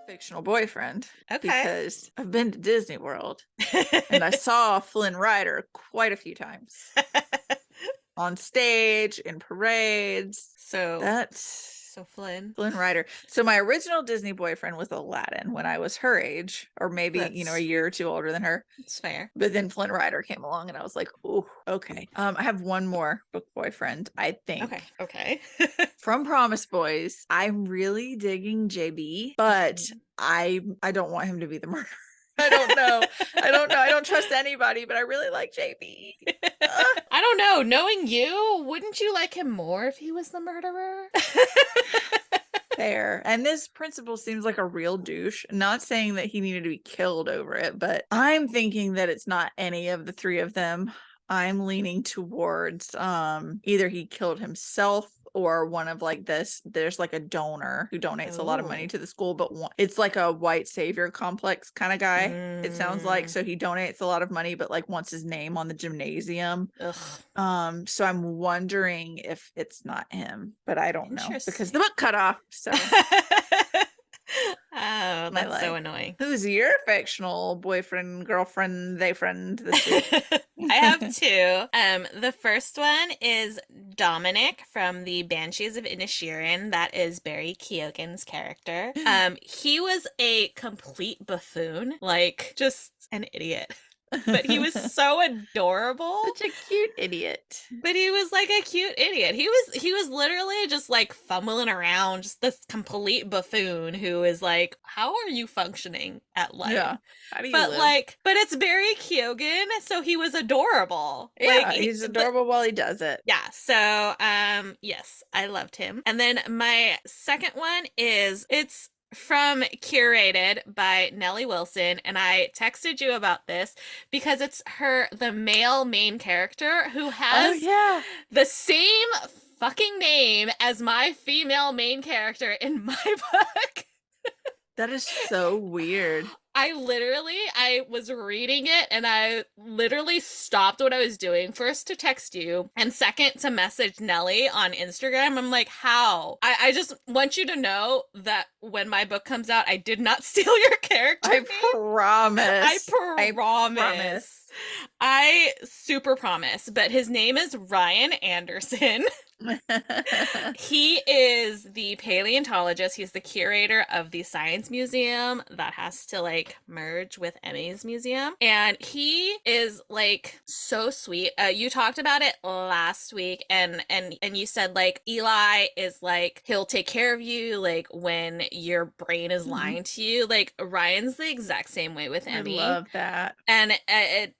fictional boyfriend. Okay. Because I've been to Disney World and I saw Flynn Rider quite a few times on stage, in parades. So Flynn Rider. So my original Disney boyfriend was Aladdin when I was her age, or maybe, a year or two older than her. It's fair. But then Flynn Rider came along and I was like, oh, okay. I have one more book boyfriend, I think. Okay. From Promise Boys. I'm really digging JB, but I don't want him to be the murderer. I don't know. I don't trust anybody, but I really like JB. I don't know. Knowing you, wouldn't you like him more if he was the murderer? Fair. And this principal seems like a real douche. Not saying that he needed to be killed over it, but I'm thinking that it's not any of the three of them. I'm leaning towards either he killed himself, or one of like this, there's like a donor who donates a lot of money to the school, but it's like a white savior complex kind of guy. It sounds like, so he donates a lot of money, but like wants his name on the gymnasium. So I'm wondering if it's not him, but I don't know because the book cut off. So oh, that's so annoying. Who's your fictional boyfriend, girlfriend, they friend this week? I have two. The first one is Dominic from the Banshees of Inisherin. That is Barry Keoghan's character. He was a complete buffoon, like just an idiot. But he was so adorable. Such a cute idiot. But he was like a cute idiot. He was literally just like fumbling around, just this complete buffoon who is like, how are you functioning at life? Yeah. How do you live? But it's Barry Keoghan, so he was adorable. Yeah, he's adorable while he does it. Yeah. So yes, I loved him. And then my second one it's from Curated by Nellie Wilson, and I texted you about this because it's the male main character who has the same fucking name as my female main character in my book. That is so weird. I was reading it and I literally stopped what I was doing first to text you and second to message Nellie on Instagram. I'm like, how? I just want you to know that when my book comes out, I did not steal your character I name. promise. I promise. I super promise. But his name is Ryan Anderson. He is the paleontologist. He's the curator of the science museum that has to like merge with Emmy's museum. And he is like so sweet. You talked about it last week and you said like Eli is like he'll take care of you like when your brain is lying to you. Like Ryan's the exact same way with Emmy. I love that. And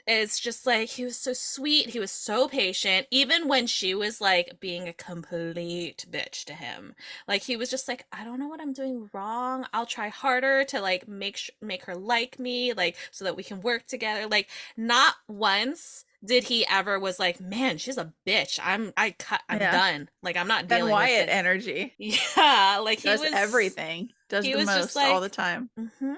it's just like he was so sweet. He was so patient, even when she was like being a complete bitch to him. Like he was just like, I don't know what I'm doing wrong. I'll try harder to like make her like me, like so that we can work together. Like not once did he ever was like, man, she's a bitch. I'm done. Like I'm not dealing and Wyatt with it. energy. Yeah, like he does was everything. Does the most all the time.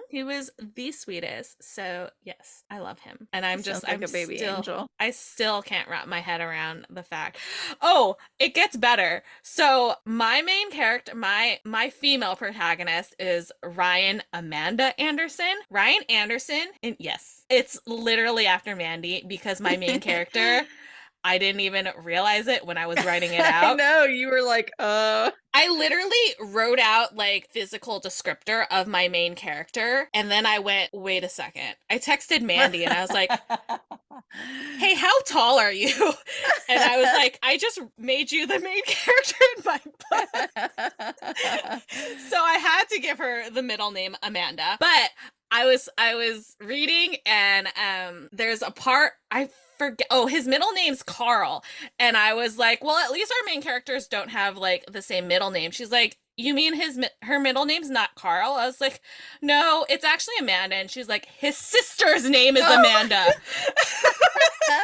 He was the sweetest. So yes, I love him, and I'm like a baby angel. I still can't wrap my head around the fact. Oh, it gets better. So my main character, my female protagonist is Ryan Amanda Anderson. Ryan Anderson, and yes, it's literally after Mandy because my main character. I didn't even realize it when I was writing it out. I know, you were like, I literally wrote out like physical descriptor of my main character. And then I went, wait a second. I texted Mandy and I was like, hey, how tall are you? And I was like, I just made you the main character in my book. So I had to give her the middle name Amanda. But I was reading and there's a part I forget. Oh, his middle name's Carl. And I was like, well, at least our main characters don't have like the same middle name. She's like, you mean her middle name's not Carl? I was like, no, it's actually Amanda. And she's like, his sister's name is Amanda. I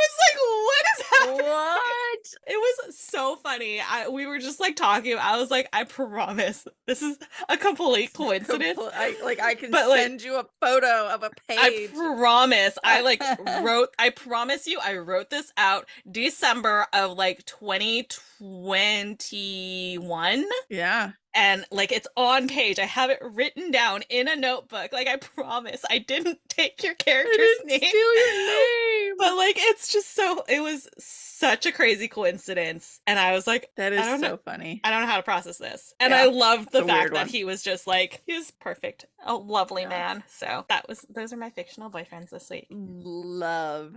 was like, what is happening? What? It was so funny. We were just like talking. I was like, I promise this is a complete coincidence. I can send you a photo of a page. I promise. I promise you, I wrote this out December of like 2021. Yeah. And like it's on page. I have it written down in a notebook. Like I promise I didn't take your character's name. Steal your name. But like it's just it was such a crazy coincidence. And I was like, that is so funny. I don't know how to process this. And I loved the fact that he was just like, he was perfect. A lovely man. So those are my fictional boyfriends this week. Love.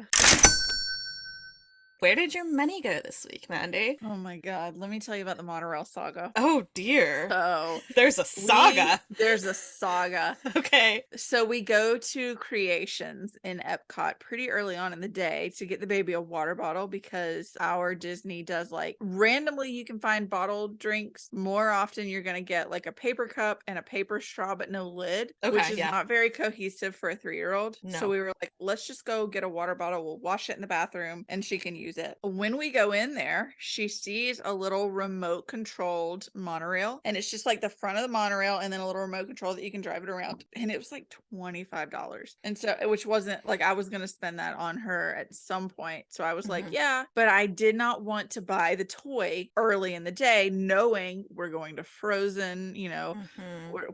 Where did your money go this week, Mandy? Oh my God. Let me tell you about the monorail saga. Oh dear. So there's a saga. There's a saga. Okay. So we go to Creations in Epcot pretty early on in the day to get the baby a water bottle because our Disney does like randomly you can find bottled drinks. More often you're going to get like a paper cup and a paper straw but no lid, which is not very cohesive for a 3-year-old. No. So we were like, let's just go get a water bottle. We'll wash it in the bathroom and she can use it. When we go in there, she sees a little remote controlled monorail and it's just like the front of the monorail and then a little remote control that you can drive it around. And it was like $25. And so, which wasn't like, I was going to spend that on her at some point. So I was like, yeah, but I did not want to buy the toy early in the day, knowing we're going to Frozen, you know,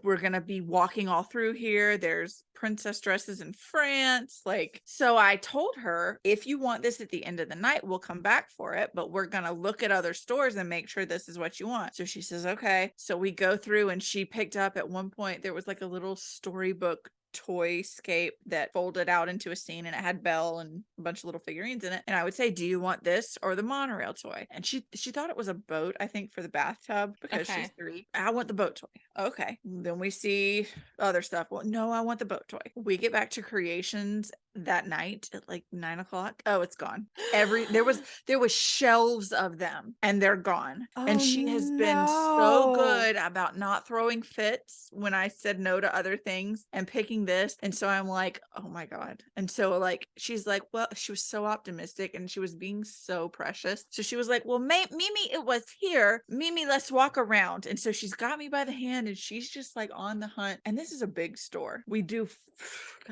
we're going to be walking all through here. There's princess dresses in France. Like, so I told her, if you want this at the end of the night, we'll come back for it, but we're going to look at other stores and make sure this is what you want. So she says, okay. So we go through and she picked up at one point, there was like a little storybook toy scape that folded out into a scene and it had Belle and a bunch of little figurines in it. And I would say, do you want this or the monorail toy? And she thought it was a boat, I think, for the bathtub because she's 3. I want the boat toy. Okay. Then we see other stuff. Well, no, I want the boat toy. We get back to Creations that night at like 9 o'clock. Oh, it's gone. There was shelves of them and they're gone. And Oh she has been so no. good about not throwing fits when I said no to other things and picking this. And so I'm like, oh my God. And so like she's like, well, she was so optimistic and she was being so precious. So she was like, well, Mimi, it was here. Mimi, let's walk around. And so she's got me by the hand and she's just like on the hunt. And this is a big store. We do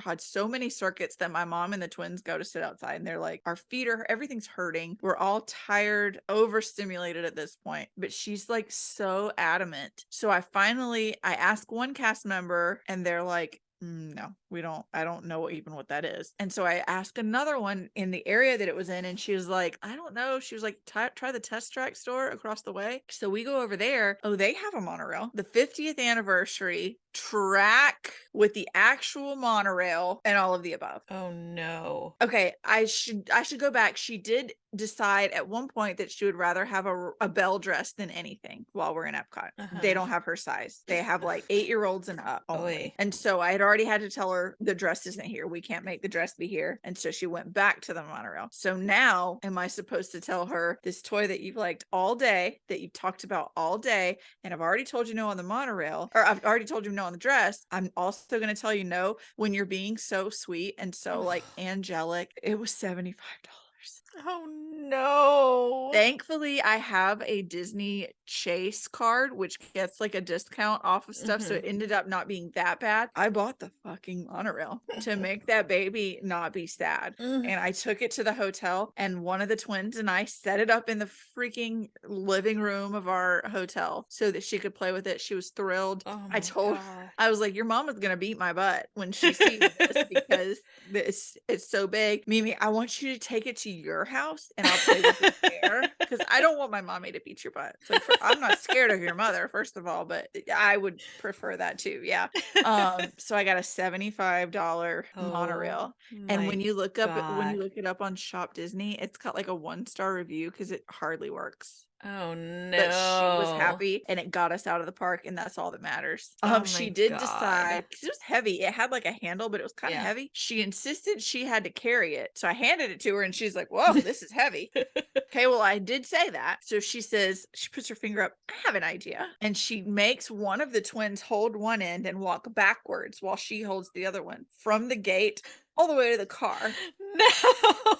God, so many circuits that my mom and the twins go to sit outside and they're like, our feet are, everything's hurting. We're all tired, overstimulated at this point. But she's like so adamant. So I ask one cast member and they're like, no, I don't know even what that is. And so I asked another one in the area that it was in, and she was like, I don't know. She was like, try the Test Track store across the way. So we go over there. Oh, they have a monorail. The 50th anniversary track with the actual monorail and all of the above. Oh no. Okay, I should go back. She did decide at one point that she would rather have a bell dress than anything while we're in Epcot. They don't have her size. They have like 8-year-olds and up only. Oy. And so I had already had to tell her the dress isn't here. We can't make the dress be here. And so she went back to the monorail. So now am I supposed to tell her this toy that you've liked all day, that you've talked about all day, and I've already told you no on the monorail, or I've already told you no on the dress. I'm also going to tell you no when you're being so sweet and so like angelic. It was $75. Oh no. Thankfully, I have a Disney Chase card, which gets like a discount off of stuff. So it ended up not being that bad. I bought the fucking monorail to make that baby not be sad. And I took it to the hotel, and one of the twins and I set it up in the freaking living room of our hotel so that she could play with it. She was thrilled. Oh I told God. her, I was like, your mama's going to beat my butt when she sees this because it's so big. Mimi, I want you to take it to your house and I'll play with it there, because I don't want my mommy to beat your butt. So I'm not scared of your mother, first of all, but I would prefer that too. Yeah. So I got a $75 monorail. And when you look it up on Shop Disney, it's got like a 1-star review because it hardly works. Oh no. But she was happy and it got us out of the park, and that's all that matters. She did decide, because it was heavy. It had like a handle, but it was kind of heavy. She insisted she had to carry it. So I handed it to her and she's like, whoa, this is heavy. Okay, well, I did say that. So she says, she puts her finger up, I have an idea. And she makes one of the twins hold one end and walk backwards while she holds the other one from the gate all the way to the car. No.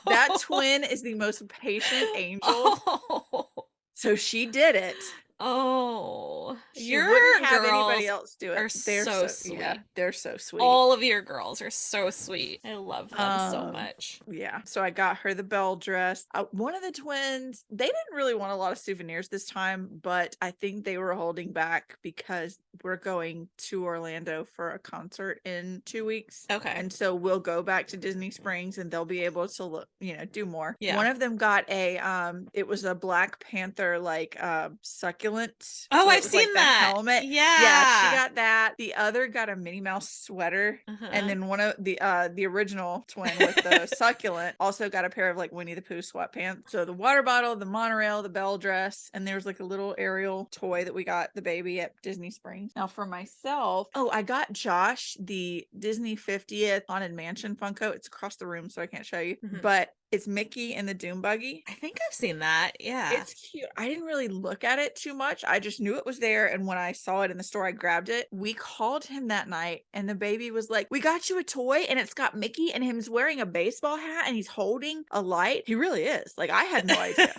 That twin is the most patient angel. Oh. So she did it. Oh, She wouldn't have anybody girls else do it. are They're so sweet. Yeah, they're so sweet. All of your girls are so sweet. I love them so much. Yeah. So I got her the bell dress. One of the twins, they didn't really want a lot of souvenirs this time, but I think they were holding back because we're going to Orlando for a concert in 2 weeks. Okay. And so we'll go back to Disney Springs and they'll be able to look, do more. Yeah. One of them got it was a Black Panther like succulent. Oh, So I've seen like that. helmet. Yeah. Yeah, she got that. The other got a Minnie Mouse sweater. And then one of the original twin with the succulent also got a pair of like Winnie the Pooh sweatpants. So the water bottle, the monorail, the bell dress, and there was like a little Ariel toy that we got the baby at Disney Springs. Now for myself, I got Josh the Disney 50th Haunted Mansion Funko. It's across the room, so I can't show you. But it's Mickey in the Doom Buggy. I think I've seen that. Yeah. It's cute. I didn't really look at it too much. I just knew it was there. And when I saw it in the store, I grabbed it. We called him that night and the baby was like, we got you a toy and it's got Mickey and him's wearing a baseball hat and he's holding a light. He really is. Like, I had no idea.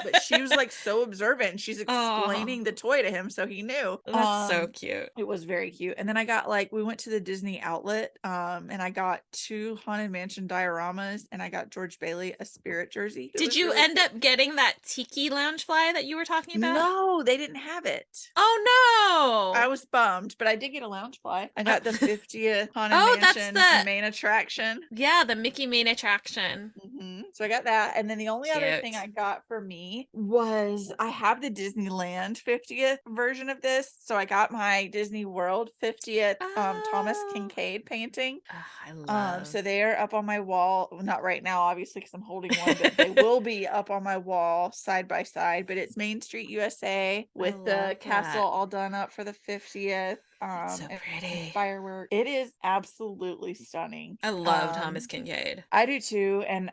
But she was like so observant and she's explaining the toy to him, so he knew. That's so cute. It was very cute. And then I got we went to the Disney outlet and I got 2 Haunted Mansion dioramas and I got George Bailey a Spirit jersey. Did you end up getting that Tiki Loungefly that you were talking about? No, they didn't have it. Oh no. I was bummed, but I did get a Loungefly. I got the 50th Haunted Mansion that's the main attraction. Yeah, the Mickey main attraction. So I got that. And then the only other thing I got for me was I have the Disneyland 50th version of this. So I got my Disney World 50th Thomas Kincaid painting. I love. So they are up on my wall. Well, not right now, obviously, because I'm holding one, but they will be up on my wall side by side. But it's Main Street USA with the castle all done up for the 50th. It's so and pretty. firework. It is absolutely stunning. I love Thomas Kincaid. I do too. And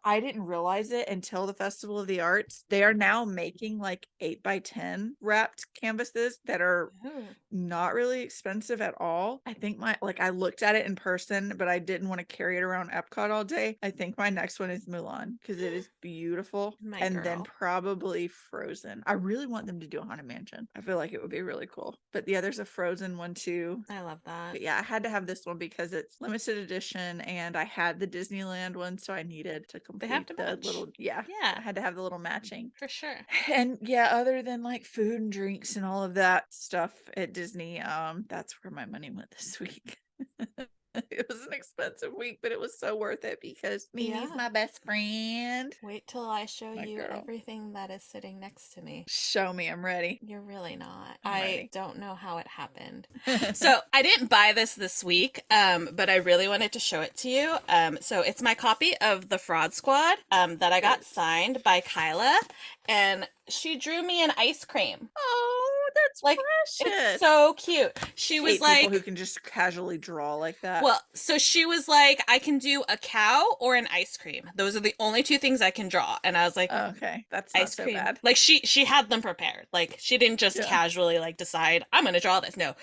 I didn't realize it until the Festival of the Arts. They are now making like 8x10 wrapped canvases that are Ooh. not really expensive at all. I think I looked at it in person, but I didn't want to carry it around Epcot all day. I think my next one is Mulan because it is beautiful. My And then girl. probably Frozen. I really want them to do a Haunted Mansion. I feel like it would be really cool. But yeah, there's a Frozen one too. I love that. But yeah, I had to have this one because it's limited edition and I had the Disneyland one, so I needed to They have complete to the match. little, I Yeah, had to have the little matching. for sure. And yeah, other than like food and drinks and all of that stuff at Disney, that's where my money went this week. It was an expensive week, but it was so worth it because Mimi's my best friend. Wait till I show My you girl. everything that is sitting next to me. Show me, I'm ready. You're really not. I'm I ready. don't know how it happened. So I didn't buy this week, but I really wanted to show it to you. So it's my copy of The Fraud Squad that I got signed by Kyla, and she drew me an ice cream. Oh, that's Like, precious. it's so cute. She was like, people who can just casually draw like that. well, so she was like, I can do a cow or an ice cream. Those are the only two things I can draw. And I was like, okay, that's not ice so cream. bad. Like she had them prepared. Like she didn't just casually like decide I'm gonna draw this. No,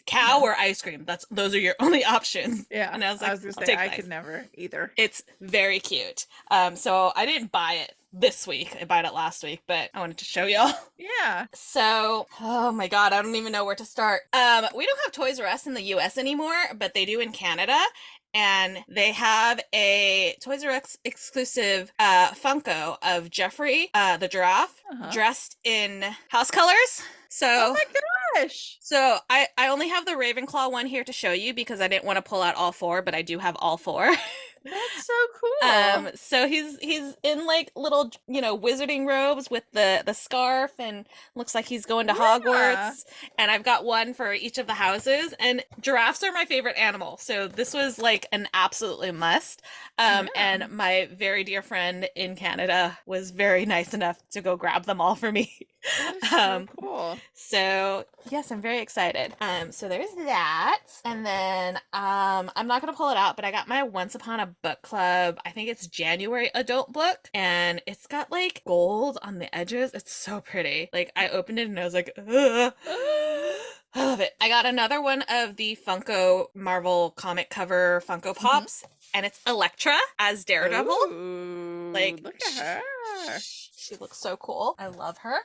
cow or ice cream. Those are your only options. Yeah. And I was like, I'll take say I both. could never either. It's very cute. So I didn't buy it this week. I bought it last week, but I wanted to show y'all. Yeah. So, oh my god, I don't even know where to start. We don't have Toys R Us in the US anymore, but they do in Canada. And they have a Toys R Us exclusive Funko of Jeffrey, the giraffe, dressed in house colors. So, oh my gosh. So I only have the Ravenclaw one here to show you because I didn't want to pull out all four, but I do have all four. That's so cool. So he's in like little, wizarding robes with the scarf, and looks like he's going to Hogwarts. And I've got one for each of the houses, and giraffes are my favorite animal. So this was like an absolutely must. And my very dear friend in Canada was very nice enough to go grab them all for me. That's so cool. So yes, I'm very excited. So there's that. And then I'm not gonna pull it out, but I got my Once Upon a Book Club, I think it's January adult book, and it's got like gold on the edges. It's so pretty. Like I opened it and I was like, ugh. I love it. I got another one of the Funko Marvel comic cover Funko Pops, and it's Elektra as Daredevil. Ooh, like, look at her. She looks so cool. I love her.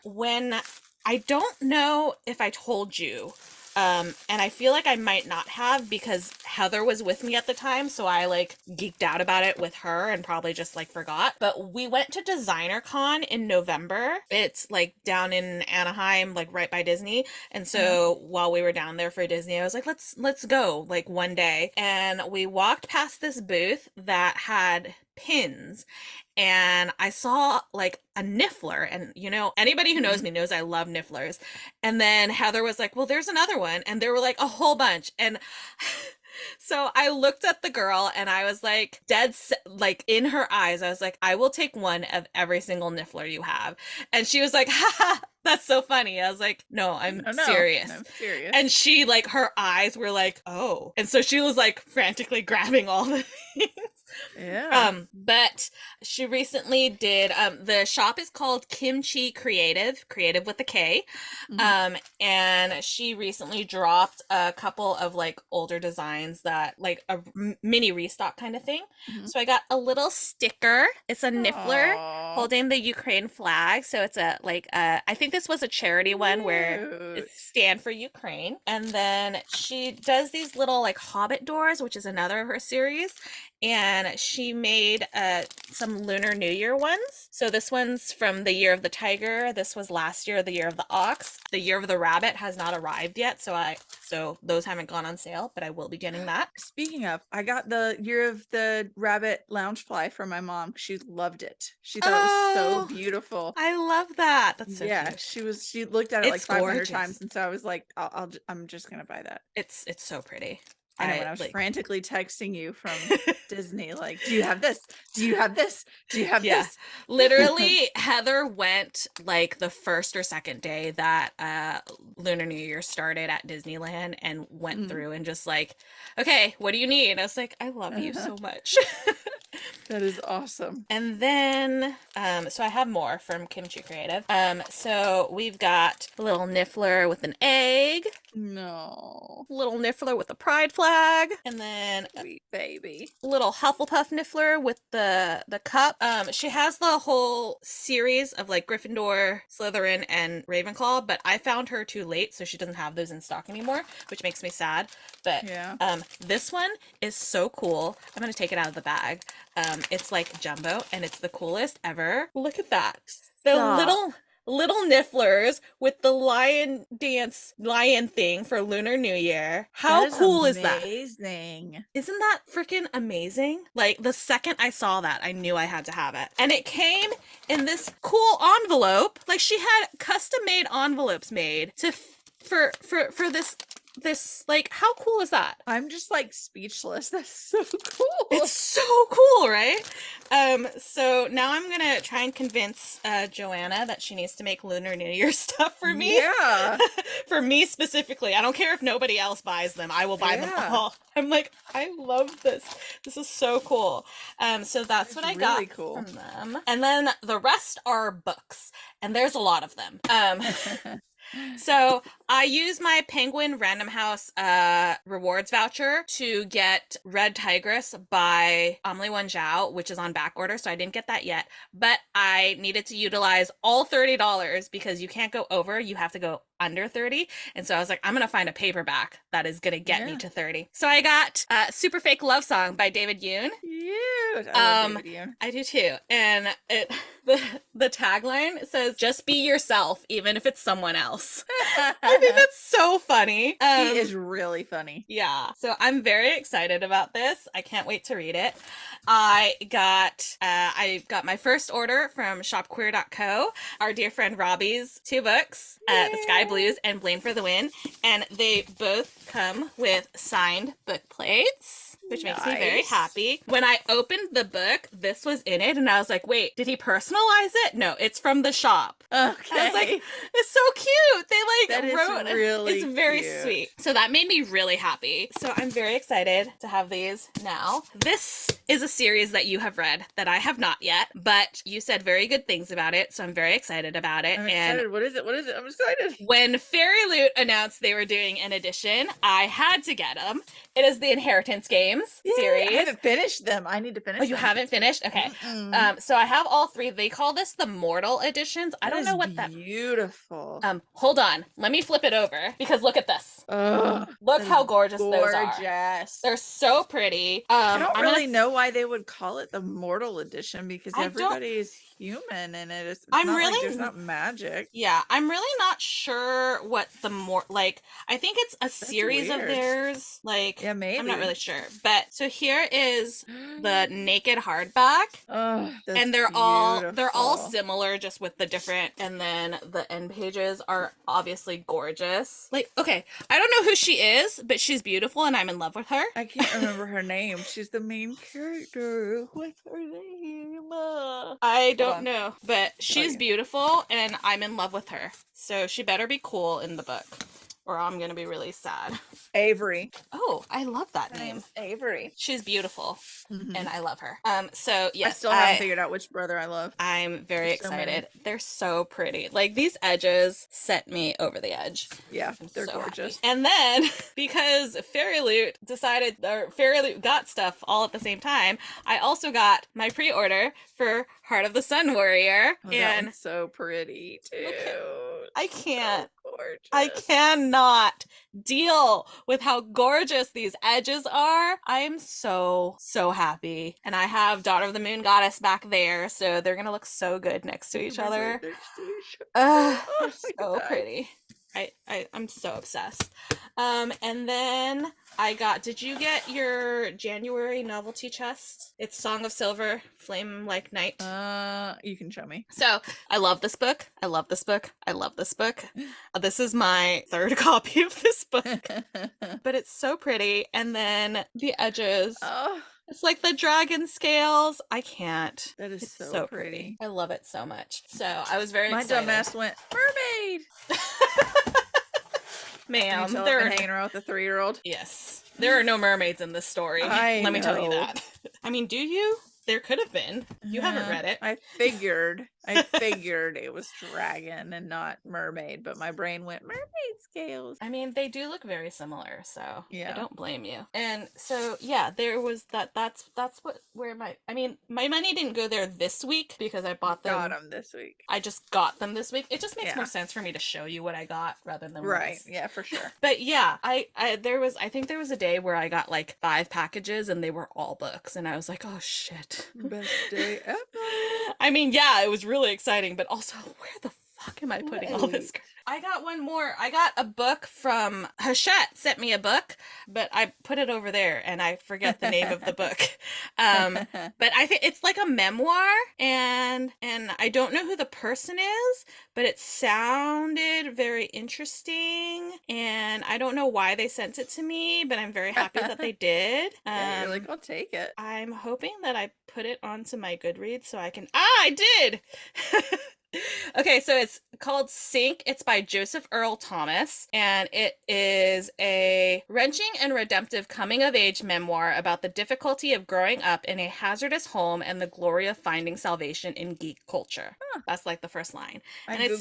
I don't know if I told you, and I feel like I might not have because Heather was with me at the time, so I like geeked out about it with her and probably just like forgot. But we went to Designer Con in November. It's like down in Anaheim, like right by Disney. And so while we were down there for Disney, I was like, let's go like one day. And we walked past this booth that had pins, and I saw like a niffler, and anybody who knows me knows I love nifflers. And then Heather was like, well, there's another one, and there were like a whole bunch. And so I looked at the girl and I was like, like in her eyes, I was like, I will take one of every single niffler you have. And she was like, ha, that's so funny. I was like, no, I'm serious. I'm serious. And she like, her eyes were like, oh. And so she was like frantically grabbing all the things. Yeah. But she recently did, the shop is called Kimchi Creative with a K. And she recently dropped a couple of like older designs that like a mini restock kind of thing. So I got a little sticker. It's a niffler holding the Ukraine flag. So it's I think this was a charity one where it's Stand for Ukraine. And then she does these little like Hobbit doors, which is another of her series. And she made some Lunar New Year ones. So this one's from the Year of the Tiger. This was last year, the Year of the Ox. The Year of the Rabbit has not arrived yet, so those haven't gone on sale, but I will be getting that. Speaking of, I got the Year of the Rabbit loungefly from my mom. She loved it. She thought it was so beautiful. I love that. That's so cute. She looked at it like 500 gorgeous. times, and so I was like, I'm just gonna buy that. It's so pretty. I know, when I was frantically texting you from Disney, like, do you have this? Do you have this? Do you have this? Literally, Heather went like the first or second day that Lunar New Year started at Disneyland and went through and just like, okay, what do you need? And I was like, I love you so much. That is awesome. And then, so I have more from Kimchi Creative. So we've got a little niffler with an egg. No. Little niffler with a pride flag. And then sweet baby. Little Hufflepuff niffler with the cup. She has the whole series of like Gryffindor, Slytherin, and Ravenclaw, but I found her too late, so she doesn't have those in stock anymore, which makes me sad. But this one is so cool. I'm gonna take it out of the bag. It's like jumbo, and it's the coolest ever. Look at that. The little nifflers with the lion thing for Lunar New Year. How cool is that? Amazing. Isn't that freaking amazing? Like, the second I saw that, I knew I had to have it. And it came in this cool envelope. Like, she had custom made envelopes made for this, like, how cool is that? I'm just like speechless. That's so cool. It's so cool, right? So now I'm gonna try and convince Joanna that she needs to make Lunar New Year stuff for me. Yeah. For me specifically. I don't care if nobody else buys them. I will buy them all. I'm like, I love this. This is so cool. So that's what I got from them. And then the rest are books. And there's a lot of them. So I use my Penguin Random House rewards voucher to get Red Tigress by Amelie Zhao, which is on back order, so I didn't get that yet. But I needed to utilize all $30 because you can't go over, you have to go under 30. And so I was like, I'm gonna find a paperback that is gonna get me to 30. So I got Super Fake Love Song by David Yoon. Yeah, I love David Yoon. I do too. And the tagline says, just be yourself, even if it's someone else. I think that's so funny. He is really funny. Yeah. So I'm very excited about this. I can't wait to read it. I got my first order from shopqueer.co, our dear friend Robbie's 2 books, The Sky Blues and Blame for the Win. And they both come with signed book plates, which makes me very happy. When I opened the book, this was in it, and I was like, wait, did he personalize it? No, it's from the shop. Okay. I was like, it's so cute. They like wrote it. Really it's very cute. Sweet. So that made me really happy. So I'm very excited to have these now. This is a series that you have read that I have not yet, but you said very good things about it, so I'm very excited about it. I'm excited. What is it? I'm excited. When Fairy Loot announced they were doing an edition, I had to get them. It is the Inheritance Games series. I haven't finished them. I need to finish them. Oh, you haven't finished? Okay. So I have all 3. They call this the Mortal editions. I don't know what that. Beautiful. Hold on. Let me flip it over because look at this. Look how gorgeous those are. They're so pretty. I don't really know why they would call it the Mortal edition because everybody is human and it's there's not magic. Yeah, I'm really not sure what the I think it's a series of theirs. Like, yeah, maybe. I'm not really sure. But so here is the naked hardback. Oh, and they're all similar, just with the different, and then the end pages are obviously gorgeous. Like, okay, I don't know who she is, but she's beautiful and I'm in love with her. I can't remember her name. She's the main character. What's her name? I don't know, but she's beautiful and I'm in love with her. So she better be cool in the book, or I'm gonna be really sad. Avery. Oh, I love that name. Avery. She's beautiful, and I love her. So yes, I still haven't figured out which brother I love. I'm very excited. They're so pretty. Like, these edges set me over the edge. Yeah, they're so gorgeous. Happy. And then because Fairy Loot got stuff all at the same time, I also got my pre-order for Heart of the Sun Warrior. Oh, and that one's so pretty too. I can't. So gorgeous. I cannot deal with how gorgeous these edges are. I am so happy. And I have Daughter of the Moon Goddess back there, so they're gonna look so good next to each other. Oh, So pretty. I'm so obsessed. And then did you get your January novelty chest? It's Song of Silver, Flame Like Night. You can show me. So I love this book. I love this book. I love this book. This is my third copy of this book, but it's so pretty. And then the edges. Oh, It's like the dragon scales. I can't. that is It's so pretty. I love it so much. So I was very My excited. dumbass went, mermaid. Ma'am, they're hanging around with a 3-year-old. Yes. There are no mermaids in this story. Let me tell you that. I mean, do you? There could have been. You haven't read it. I figured it was dragon and not mermaid, but my brain went mermaid scales. I mean, they do look very similar, so yeah. I don't blame you. And so yeah, there was that's where my money didn't go there this week because I bought them. Got them this week. I just got them this week. It just makes more sense for me to show you what I got rather than right. Yeah, for sure. But yeah, I think there was a day where I got like 5 packages and they were all books, and I was like, oh shit. Best day ever. I mean, yeah, it was really exciting, but also, where the fuck am I putting all this? I got one more. I got a book from Hachette sent me a book, but I put it over there and I forget the name of the book. But I think it's like a memoir, and I don't know who the person is, but it sounded very interesting, and I don't know why they sent it to me, but I'm very happy that they did. Yeah, you're like, I'll take it. I'm hoping that I put it onto my Goodreads so I can. I did. Okay, so it's called Sink. It's by Joseph Earl Thomas, and it is a wrenching and redemptive coming-of-age memoir about the difficulty of growing up in a hazardous home and the glory of finding salvation in geek culture. Huh. That's like the first line. And it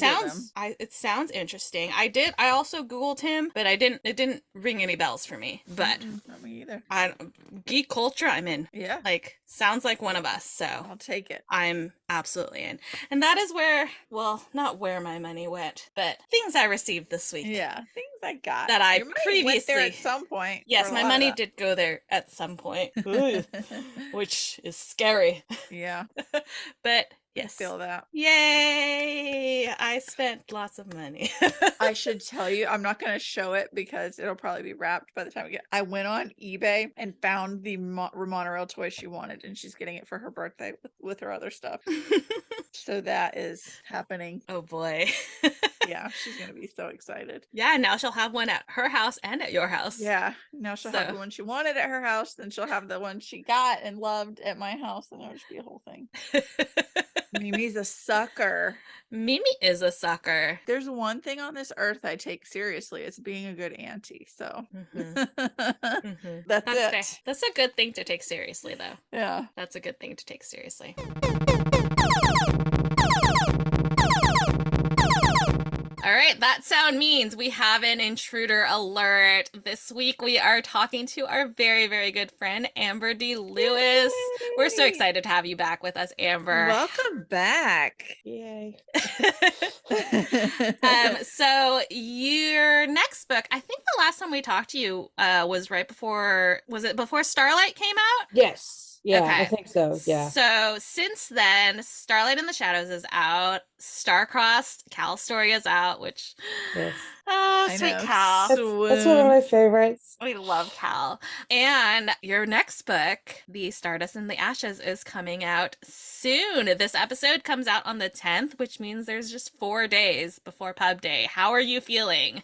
sounds interesting. I also Googled him, but it didn't ring any bells for me. But not me either. Geek culture, I'm in. Yeah. Like, sounds like one of us, so I'll take it. I'm absolutely in. And that is where, well, not where my money went, but things I received this week. Yeah, things I got. That I previously went there at some point. Yes, my money did go there at some point, which is scary. Yeah. But yes. I feel that. Yay! I spent lots of money. I should tell you, I'm not going to show it because it'll probably be wrapped by the time we get. I went on eBay and found the monorail toy she wanted, and she's getting it for her birthday with her other stuff. So that is happening. Oh boy. Yeah, she's going to be so excited. Yeah, now she'll have one at her house and at your house. Yeah, now she'll have the one she wanted at her house, then she'll have the one she got and loved at my house, and it'll just be a whole thing. Mimi's a sucker. Mimi is a sucker. There's one thing on this earth I take seriously. It's being a good auntie. So that's it. Fair. That's a good thing to take seriously, though. Yeah. That's a good thing to take seriously. All right, that sound means we have an intruder alert. This week we are talking to our very, very good friend, Amber D. Lewis. Yay! We're so excited to have you back with us, Amber. Welcome back. Yay. So your next book, I think the last time we talked to you was before Starlight came out? Yes. Yeah, okay. I think so. Yeah. So since then, Starlight in the Shadows is out. Star-Crossed Cal story is out, which yes. Oh, sweet Cal. That's one of my favorites. We love Cal. And your next book, The Stardust and the Ashes, is coming out soon. This episode comes out on the 10th, which means there's just 4 days before Pub Day. How are you feeling?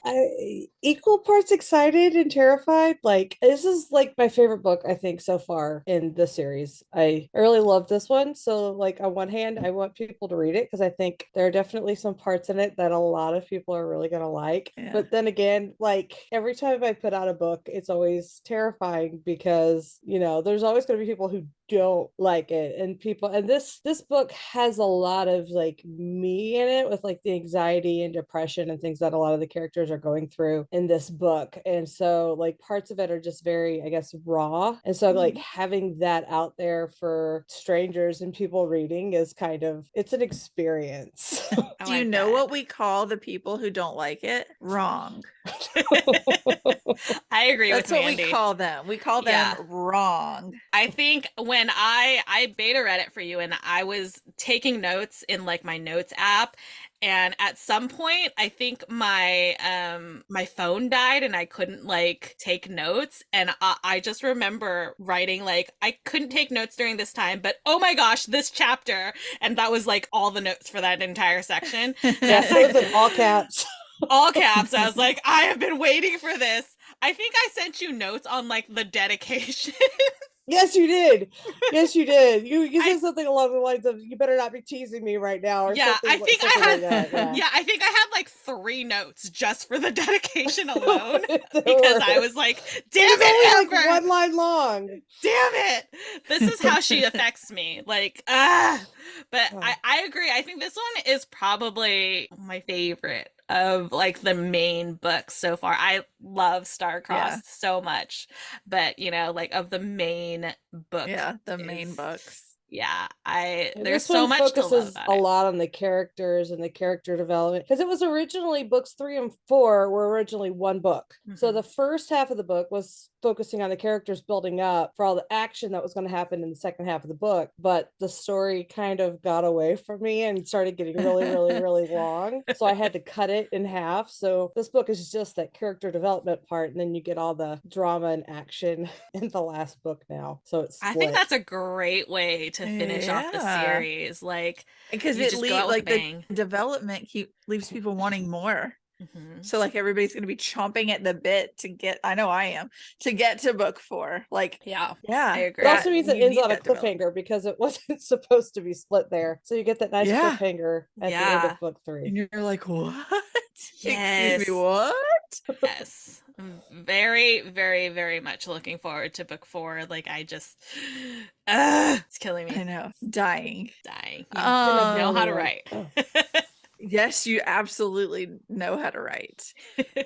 Equal parts excited and terrified. Like, this is like my favorite book, I think, so far in the series. I really love this one. So, like, on one hand, I want people to read it because I think there are definitely some parts in it that a lot of people are really going to like. Yeah. But then again, like, every time I put out a book, it's always terrifying because, you know, there's always going to be people who don't like it, and this book has a lot of like me in it with like the anxiety and depression and things that a lot of the characters are going through in this book, and so like parts of it are just very, I guess, raw, and so like having that out there for strangers and people reading is kind of, it's an experience. Do you know what we call the people who don't like it? Wrong. I agree with Mandy. That's what we call them. We call them wrong. I think when I beta read it for you and I was taking notes in like my notes app, and at some point I think my phone died and I couldn't like take notes, and I just remember writing like, I couldn't take notes during this time, but oh my gosh, this chapter, and that was like all the notes for that entire section. Yes, it was in all caps. All caps. I was like, I have been waiting for this. I think I sent you notes on like the dedication. Yes, you did. Yes, you did. You said something along the lines of, "You better not be teasing me right now," or Yeah, something. I think something I had. like that. Yeah. Yeah, I think I had like 3 notes just for the dedication alone There because were. I was like, "Damn It was it, only like Amber! one line long. Damn it! This is how she affects me." Like, ah. But Oh. I agree. I think this one is probably my favorite of like the main books so far. I love Star-Crossed so much, but you know, like of the main book, Yeah, the main books. yeah, And there's this so one much to love focuses about a it. lot on the characters and the character development, because it was originally books 3 and 4 were originally one book. So Mhm. the first half of the book was focusing on the characters building up for all the action that was going to happen in the second half of the book, but the story kind of got away from me and started getting really, really, really long. So I had to cut it in half. So this book is just that character development part, and then you get all the drama and action in the last book now. So it's I think split. that's a great way to finish off the Yeah. series. Like, Because you it just go out with a like the bang. development leaves people wanting more. Hmm. So like everybody's gonna be chomping at the bit to get, I know I am, to get to book 4. Like, Yeah, I yeah, It agree. also means it you ends need on a that development. cliffhanger because it wasn't supposed to be split there. So you get that nice Yeah. cliffhanger at the end Yeah. of book 3. And you're like, what? Excuse me, Yes. what? Yes. I'm very, very, very much looking forward to book 4. Like, I just, it's killing I me. know, dying. Dying. You know how Um, to write. yes, you absolutely know how to write.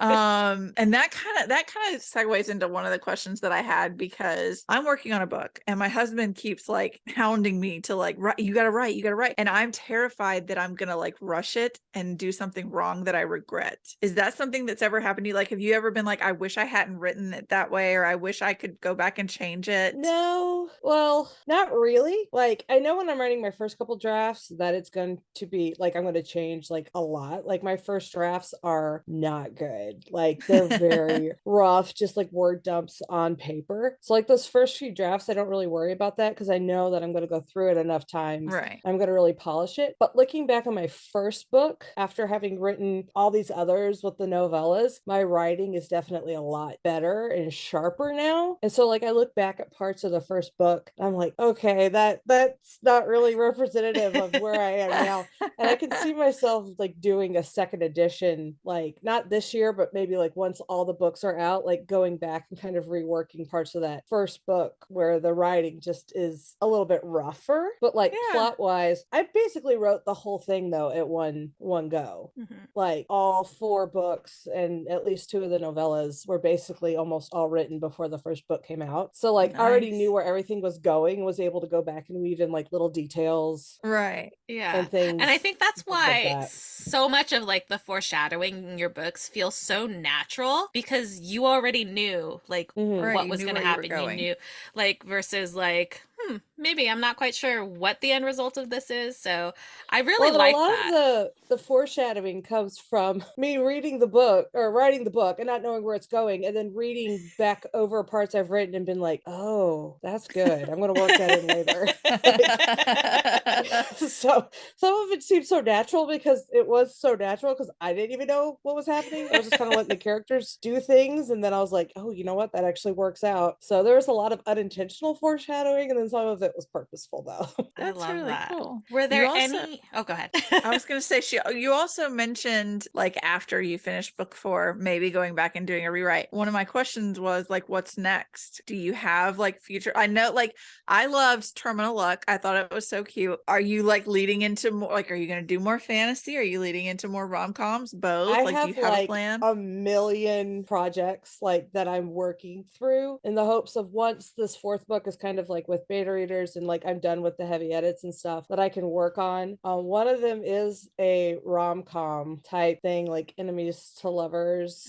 And that kind of segues into one of the questions that I had, because I'm working on a book and my husband keeps like hounding me to like, you gotta write, and I'm terrified that I'm gonna like rush it and do something wrong that I regret. Is that something that's ever happened to you? Like, have you ever been like, I wish I hadn't written it that way, or I wish I could go back and change it? No, well, not really. Like, I know when I'm writing my first couple drafts that it's going to be like, I'm going to change like a lot. Like, my first drafts are not good. Like, they're very rough, just like word dumps on paper. So, like, those first few drafts, I don't really worry about that because I know that I'm going to go through it enough times. Right. I'm going to really polish it. But looking back on my first book, after having written all these others with the novellas, my writing is definitely a lot better and sharper now. And so, like, I look back at parts of the first book, I'm like, okay, that's not really representative of where I am now. And I can see myself like doing a second edition, like not this year, but maybe like once all the books are out, like going back and kind of reworking parts of that first book where the writing just is a little bit rougher. But like Yeah. plot wise, I basically wrote the whole thing though at one go. Mhm. Like all 4 books and at least 2 of the novellas were basically almost all written before the first book came out. So like I already Nice. knew where everything was going, was able to go back and weave in like little details Right. Yeah. and things And I think that's like why that. so much of like the foreshadowing in your books feels so natural, because you already knew like Mhm. Right. what You was knew going to where you were happen. You going. knew, like, versus like, maybe I'm not quite sure what the end result of this is. So I really Well, and a like lot of that. the foreshadowing comes from me reading the book or writing the book and not knowing where it's going, and then reading back over parts I've written and been like, oh, that's good. I'm going to work that in later. So some of it seems so natural because it was so natural because I didn't even know what was happening. I was just kind of letting the characters do things, and then I was like, oh, you know what? That actually works out. So there was a lot of unintentional foreshadowing, and then some of it was purposeful though. I That's love really that. cool. Were You there also, any? Oh, go ahead. I was going to say, you also mentioned like after you finished book 4, maybe going back and doing a rewrite. One of my questions was like, what's next? Do you have like future? I know, like, I loved Terminal Luck. I thought it was so cute. Are you like leading into more, like, are you going to do more fantasy? Are you leading into more rom-coms? Both? I Like, do you have have a like plan? a million projects like that I'm working through in the hopes of once this 4th book is kind of like with beta readers and like I'm done with the heavy edits and stuff that I can work on. One of them is a rom-com type thing, like enemies to lovers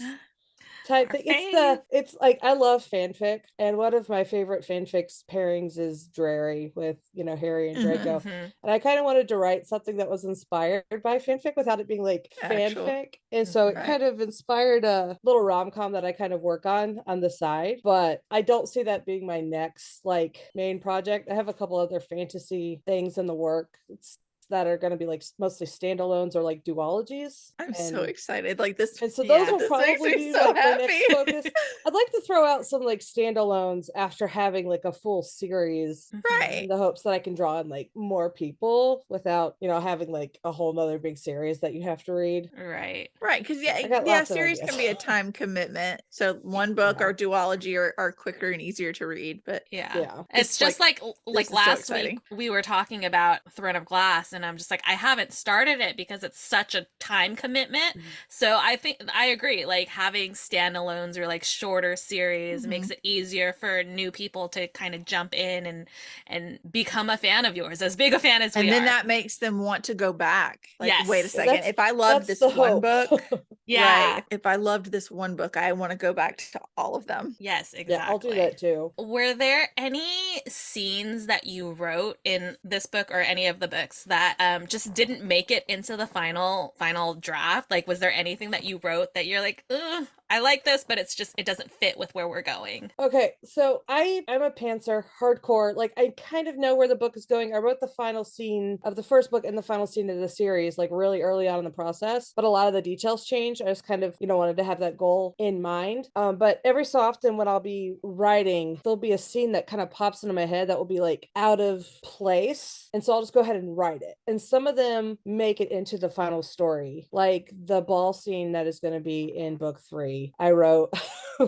type Our thing. fave. It's like I love fanfic, and one of my favorite fanfics pairings is Drarry with Harry and Draco. Mhm. And I kind of wanted to write something that was inspired by fanfic without it being like Actual. fanfic. And so it Right. kind of inspired a little rom-com that I kind of work on the side. But I don't see that being my next like main project. I have a couple other fantasy things in the works that are going to be like mostly standalones or like duologies. I'm so And excited. Like this, and so those Yeah. will this makes probably me be so like my happy. next focus. I'd like to throw out some like standalones after having like a full series Right. in the hopes that I can draw in like more people without, having like a whole nother big series that you have to read. Right. Right, because I got yeah, lots of series ideas. can be a time commitment. So one book Yeah. or duology are quicker and easier to read. But Yeah. Yeah. It's just like this is so last week exciting. we were talking about Throne of Glass, and I'm just like, I haven't started it because it's such a time commitment. So I think I agree. Like having standalones or like shorter series makes it easier for new people to kind of jump in and become a fan of yours, as big a fan as we And then are. that makes them want to go back. Like, Yes. wait a Yeah, second. If I loved that's this the one hope. book, Yeah. right. If I loved this one book, I want to go back to all of them. Yes, Yeah, I'll do exactly. that too. Were there any scenes that you wrote in this book or any of the books that just didn't make it into the final draft? Like, was there anything that you wrote that you're like, ugh, I like this, but it doesn't fit with where we're going? Okay, so I'm a pantser, hardcore. Like I kind of know where the book is going. I wrote the final scene of the first book and the final scene of the series like really early on in the process, but a lot of the details changed. I just kind of wanted to have that goal in mind. But every so often when I'll be writing, there'll be a scene that kind of pops into my head that will be like out of place, and so I'll just go ahead and write it. And some of them make it into the final story, like the ball scene that is going to be in book 3. I wrote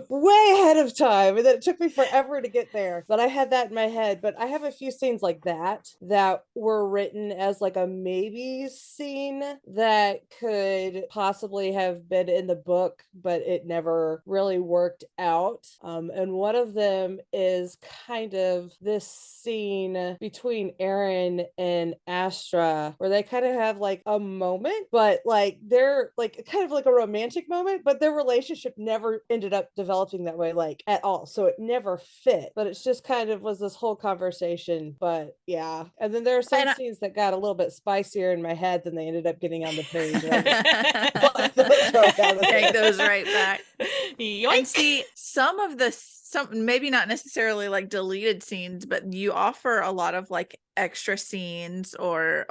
way ahead of time, and then it took me forever to get there, but I had that in my head. But I have a few scenes like that were written as like a maybe scene that could possibly have been in the book, but it never really worked out. And one of them is kind of this scene between Aaron and Astra where they kind of have like a moment, but like they're like kind of like a romantic moment, but their relationship never ended up developing that way like at all, so it never fit. But it's just kind of was this whole conversation. But yeah, and then there are some scenes that got a little bit spicier in my head than they ended up getting on the page, and I just let those right out of Take there. those right back. Yoink. And see, some maybe not necessarily like deleted scenes, but you offer a lot of like extra scenes or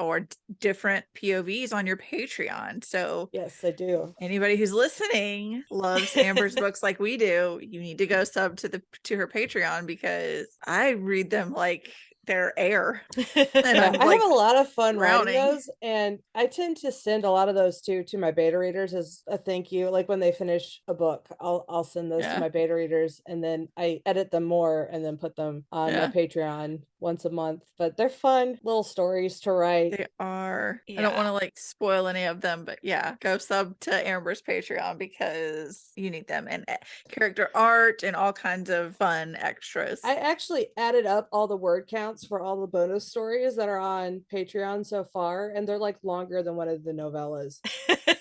different POVs on your Patreon. So Yes, I do. anybody who's listening loves Amber's books like we do, you need to go sub to her Patreon, because I read them like they're air. And Yeah, I'm I like have a lot of fun drowning. writing those, and I tend to send a lot of those to my beta readers as a thank you. Like when they finish a book, I'll send those to my beta readers, and then I edit them more and then put them on my Patreon once a month. But they're fun little stories to write. They are. Yeah. I don't want to like spoil any of them, but yeah, go sub to Amber's Patreon because you need them, and character art and all kinds of fun extras. I actually added up all the word counts for all the bonus stories that are on Patreon so far, and they're like longer than one of the novellas.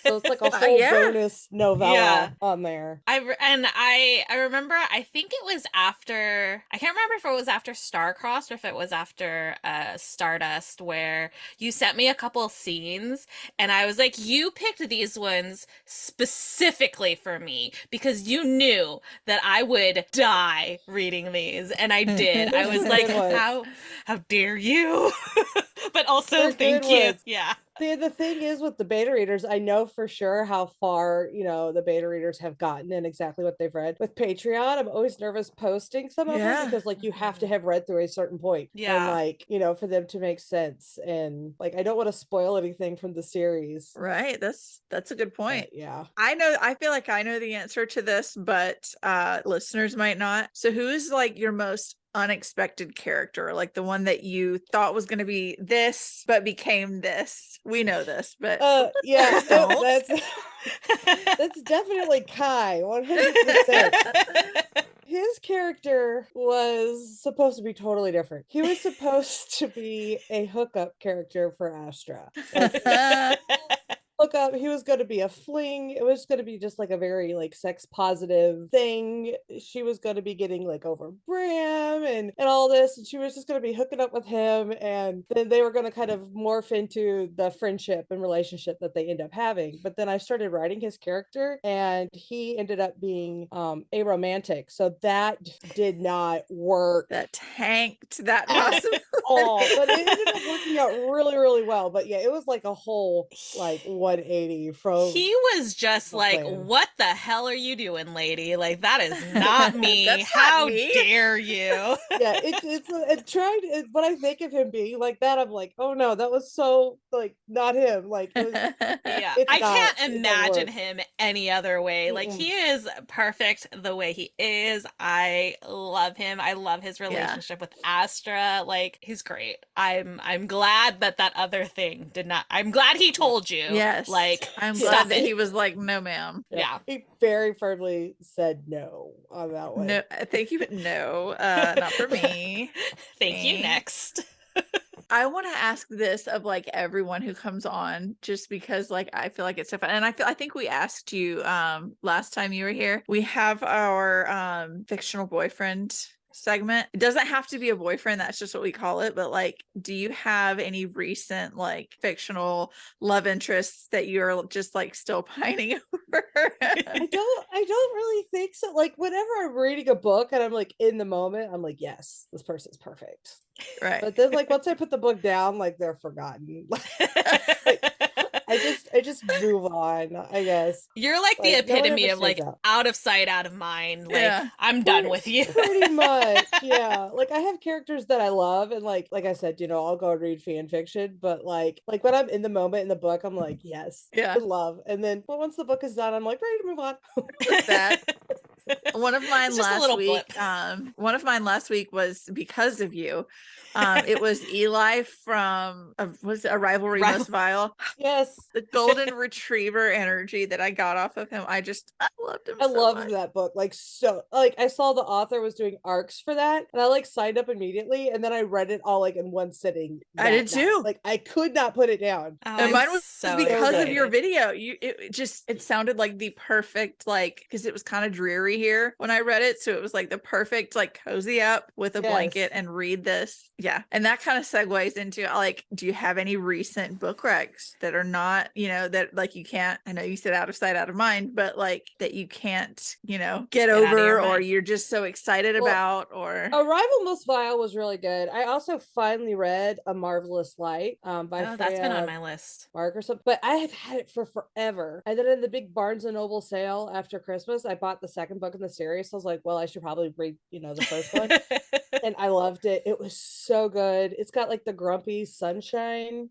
So it's like a whole bonus novella on there. I remember, I think it was after, I can't remember if it was after Starcrossed or if it was after Stardust, where you sent me a couple scenes and I was like, you picked these ones specifically for me because you knew that I would die reading these, and I did. I was like, how dare you? But also thank you. Yeah. The thing is with the beta readers, I know for sure how far, the beta readers have gotten and exactly what they've read. With Patreon, I'm always nervous posting some of them because like you have to have read through a certain point. And like, for them to make sense. And like I don't want to spoil anything from the series. Right. That's a good point. But, yeah. I feel like I know the answer to this, but listeners might not. So who is like your most unexpected character, like the one that you thought was going to be this but became this? We know this, but yeah, that's definitely Kai, 100%. His character was supposed to be totally different. He was supposed to be a hookup character for Astra. hook up. He was going to be a fling. It was going to be just like a very like sex positive thing. She was going to be getting like over Bram and all this, and she was just going to be hooking up with him, and then they were going to kind of morph into the friendship and relationship that they end up having. But then I started writing his character, and he ended up being aromantic, so that did not work. That tanked that at possibility. all, but it ended up working out really, really well. But yeah, it was like a whole like 180 from He was just the like, plan. what the hell are you doing, lady? Like, that is not me. That's not How me. dare you? Yeah, it tried it, when I think of him being like that, I'm like, oh no, that was so like not him. Like it was, Yeah, it's I not, can't it doesn't imagine work. him any other way. Like, Mm-mm. he is perfect the way he is. I love him. I love his relationship with Astra. Like, he's great. I'm glad that other thing did not. I'm glad he told you. Yes. Like, I'm stop glad that it. he was like, no, ma'am. Yeah. He very firmly said no on that one. No, thank you, but no, not for me. Thank you. Next. I want to ask this of like everyone who comes on, just because like I feel like it's so fun. And I think we asked you last time you were here. We have our fictional boyfriend segment. It doesn't have to be a boyfriend, that's just what we call it. But like, do you have any recent like fictional love interests that you're just like still pining over? I don't really think so. Like whenever I'm reading a book and I'm like in the moment, I'm like, yes, this person's perfect. Right. But then like once I put the book down, like they're forgotten. Like, I just move on, I guess. You're like the Like, no one epitome ever of like stands out. out of sight, out of mind. Like, Yeah. I'm done with you. Pretty much, yeah. Like I have characters that I love, and like I said, you know, I'll go and read fan fiction, but like when I'm in the moment in the book, I'm like, yes, Yeah. in love. And then but once the book is done, I'm like ready to move on. With that. One of mine It's just a last little week. blip. One of mine last week was Because of You. It was Eli from was it A Rivalry Most Vile. Yes. The golden retriever energy that I got off of him. I loved him. I so loved much. that book. Like so like I saw the author was doing arcs for that, and I like signed up immediately, and then I read it all like in one sitting. I did that night. too. Like I could not put it down. Oh, And I'm mine was so because of excited. your video. It sounded like the perfect, like, because it was kind of dreary here when I read it, so it was like the perfect like cozy up with a blanket and read this. Yeah. And that kind of segues into like, do you have any recent book recs that are not, you know, that like you can't, I know you said out of sight out of mind, but like that you can't, you know, get out of your over, or mind. you're just so excited about, or Arrival Most Vile was really good. I also finally read A Marvelous Light by Oh, that's been on Freya my list. Mark or something, but I have had it for forever. And then in the big Barnes and Noble sale after Christmas, I bought the second book in the series. So I was like, well, I should probably read, you know, the first one. And I loved it. It was so good. It's got like the grumpy sunshine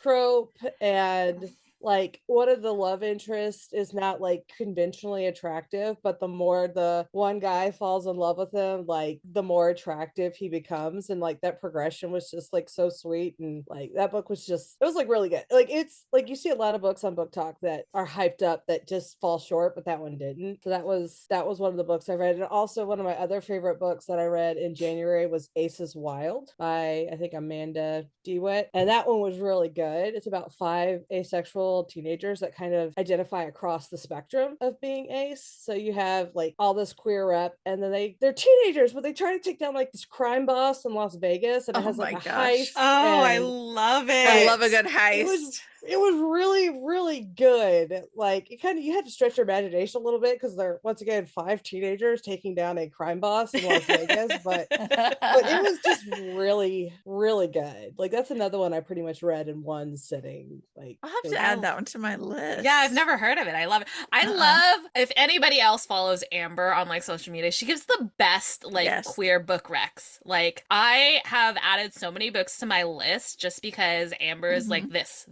trope, and like one of the love interests is not like conventionally attractive, but the more the one guy falls in love with him, like the more attractive he becomes, and like that progression was just like so sweet. And like that book was just, it was like really good. Like it's like you see a lot of books on Book Talk that are hyped up that just fall short, but that one didn't. So that was one of the books I read. And also one of my other favorite books that I read in January was Aces Wild by I think Amanda DeWitt, and that one was really good. It's about 5 asexual teenagers that kind of identify across the spectrum of being ace. So you have like all this queer rep, and then they're teenagers, but they try to take down like this crime boss in Las Vegas, and it has like a heist. Oh, I and love it. I love a good heist. it was really, really good. Like it kind of, you had to stretch your imagination a little bit because they're once again 5 teenagers taking down a crime boss in Las Vegas, but it was just really, really good. Like that's another one I pretty much read in one sitting. Like I'll have to add that one to my list. Yeah, I've never heard of it. I love it. I love, if anybody else follows Amber on like social media, she gives the best like queer book recs. Like I have added so many books to my list just because Amber is like this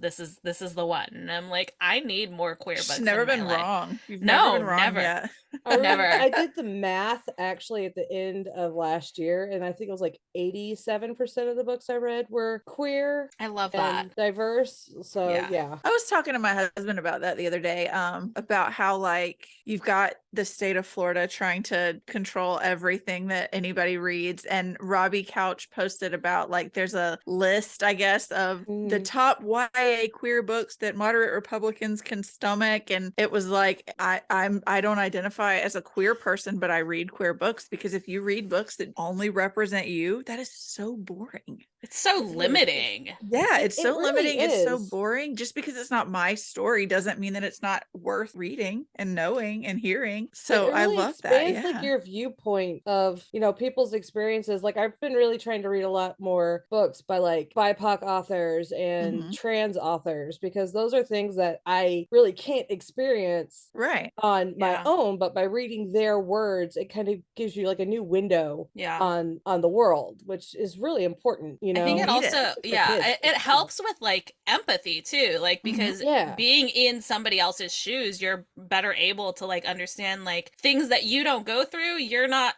is the one. And I'm like, I need more queer books. She's never been wrong. You've never been wrong yet. Never. I did the math actually at the end of last year, and I think it was like 87% of the books I read were queer I love that. and diverse. So Yeah. yeah. I was talking to my husband about that the other day, about how like you've got the state of Florida trying to control everything that anybody reads. And Robbie Couch posted about like there's a list, I guess, of the top YA queer books that moderate Republicans can stomach. And it was like I don't identify as a queer person, but I read queer books, because if you read books that only represent you, that is so boring. It's so limiting. Yeah, it's so really limiting. It's so is. boring. Just because it's not my story doesn't mean that it's not worth reading and knowing and hearing. So It I really love that. expands like Yeah. your viewpoint of, you know, people's experiences. Like I've been really trying to read a lot more books by like BIPOC authors and Mhm. trans authors, because those are things that I really can't experience Right. on my Yeah. own, but by reading their words, it kind of gives you like a new window Yeah. on the world, which is really important, you know. I think it need also, it. especially for yeah, kids. it helps with like empathy too, like Mhm. because Yeah. being in somebody else's shoes, you're better able to like understand like things that you don't go through. You're not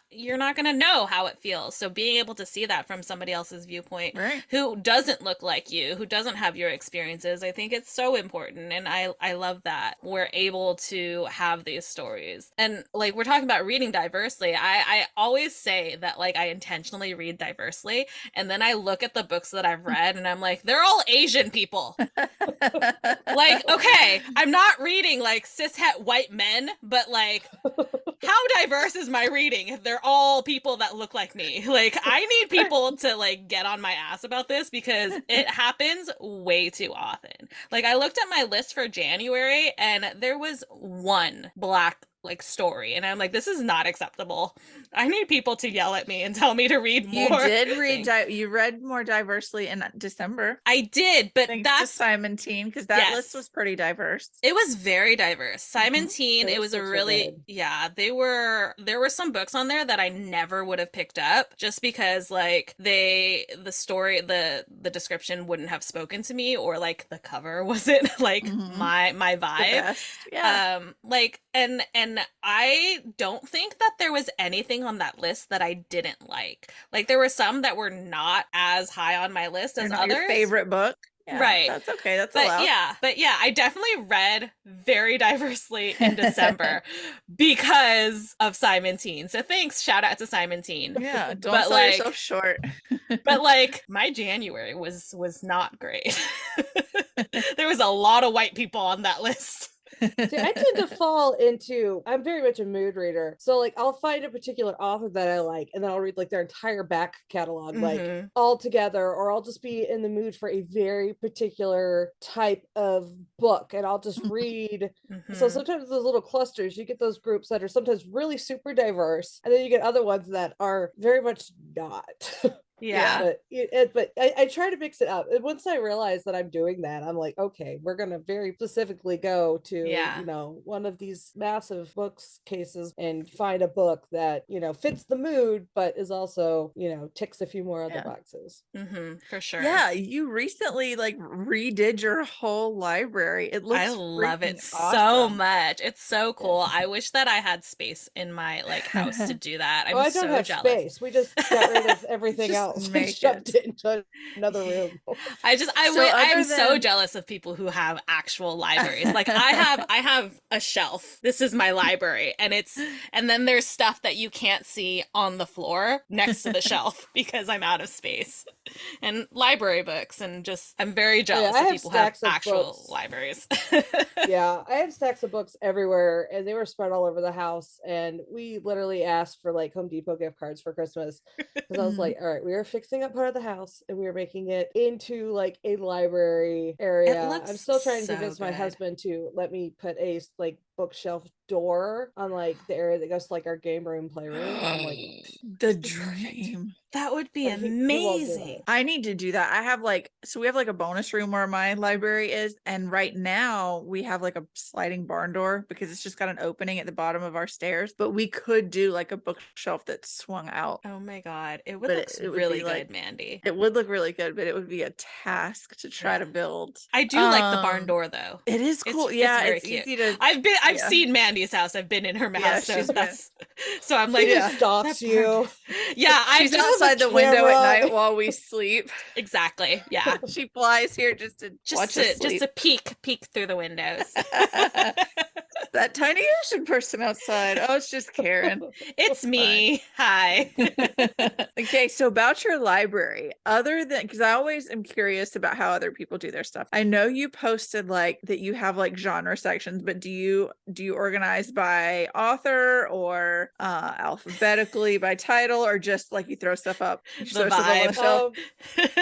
gonna know how it feels. So being able to see that from somebody else's viewpoint, Right. who doesn't look like you, who doesn't have your experiences, I think it's so important. And I love that we're able to have these stories. And like we're talking about reading diversely, I always say that like I intentionally read diversely, and then I look at the books that I've read and I'm like, they're all Asian people. Like, okay, I'm not reading like cishet white men, but like, how diverse is my reading if they're all people that look like me? Like, I need people to like get on my ass about this, because it happens way too often. Like, I looked at my list for January and there was one black like story, and I'm like, this is not acceptable. I need people to yell at me and tell me to read more. You did read things. you read more diversely in December. I did, but Thanks to Simon Teen, because that list yes. was pretty diverse. It was very diverse. Simon Teen, it Those was a books are really, good. yeah, there were some books on there that I never would have picked up, just because like the story, the description wouldn't have spoken to me, or like the cover wasn't like Mhm. my The vibe. best. Yeah. Like and I don't think that there was anything on that list that I didn't like. Like there were some that were not as high on my list They're as not others. your favorite book. Yeah, Right. that's okay. That's But allowed. yeah, I definitely read very diversely in December because of Simon Teen. So thanks, shout out to Simon Teen. Yeah, don't But sell like, yourself short. but like my January was not great. There was a lot of white people on that list. See, I tend to fall into, I'm very much a mood reader. So like I'll find a particular author that I like, and then I'll read like their entire back catalog, like Mhm. all together, or I'll just be in the mood for a very particular type of book and I'll just read. So Mhm. sometimes those little clusters, you get those groups that are sometimes really super diverse, and then you get other ones that are very much not. Yeah. But I try to mix it up. And once I realize that I'm doing that, I'm like, okay, we're gonna very specifically go to, Yeah. you know, one of these massive books cases and find a book that, you know, fits the mood, but is also, you know, ticks a few more other Yeah. boxes. Mhm. For sure. Yeah, you recently like redid your whole library. It looks I love it freaking so awesome. much. It's so cool. Yes. I wish that I had space in my like house to do that. Oh, I'm I don't so have jealous. space. We just got rid of everything Just else and make shoved it. it into another room. So I am other so than jealous of people who have actual libraries. Like I have a shelf. This is my library, and then there's stuff that you can't see on the floor next to the shelf because I'm out of space. And library books, and just I'm very Oh, yeah, jealous I of have people who have stacks of actual books. libraries. Yeah, I have stacks of books everywhere, and they were spread all over the house. And we literally asked for like Home Depot gift cards for Christmas, because I was Mhm. like, all right, we are fixing up part of the house and we are making it into like a library It area. I'm looks still trying to so convince my good. husband to let me put a like bookshelf door on like the area that goes to like our game room, playroom. I'm like, The "This would be perfect." dream. That would be But he won't do amazing. it. I need to do that. I have like, so we have like a bonus room where my library is. And right now we have like a sliding barn door because it's just got an opening at the bottom of our stairs. But we could do like a bookshelf that swung out. Oh my god, it would But look it would really be good, like, Mandy. it would look really good, but it would be a task to try Yeah. to build. I do like the barn door though. It is cool. It's Yeah, very it's cute. easy to. I've I've seen Mandy's house. I've been in her house, so so I'm like, she just stalks you. Yeah, she's outside the window at night while we sleep. Exactly. Yeah, she flies here just to watch us sleep. Just to peek through the windows. That tiny Asian person outside. Oh, it's just Karin. It's me. Hi. Okay, so about your library, other than, because I always am curious about how other people do their stuff. I know you posted like that you have like genre sections, but do you organize by author or alphabetically by title, or just like you throw stuff up? You throw stuff up on a shelf?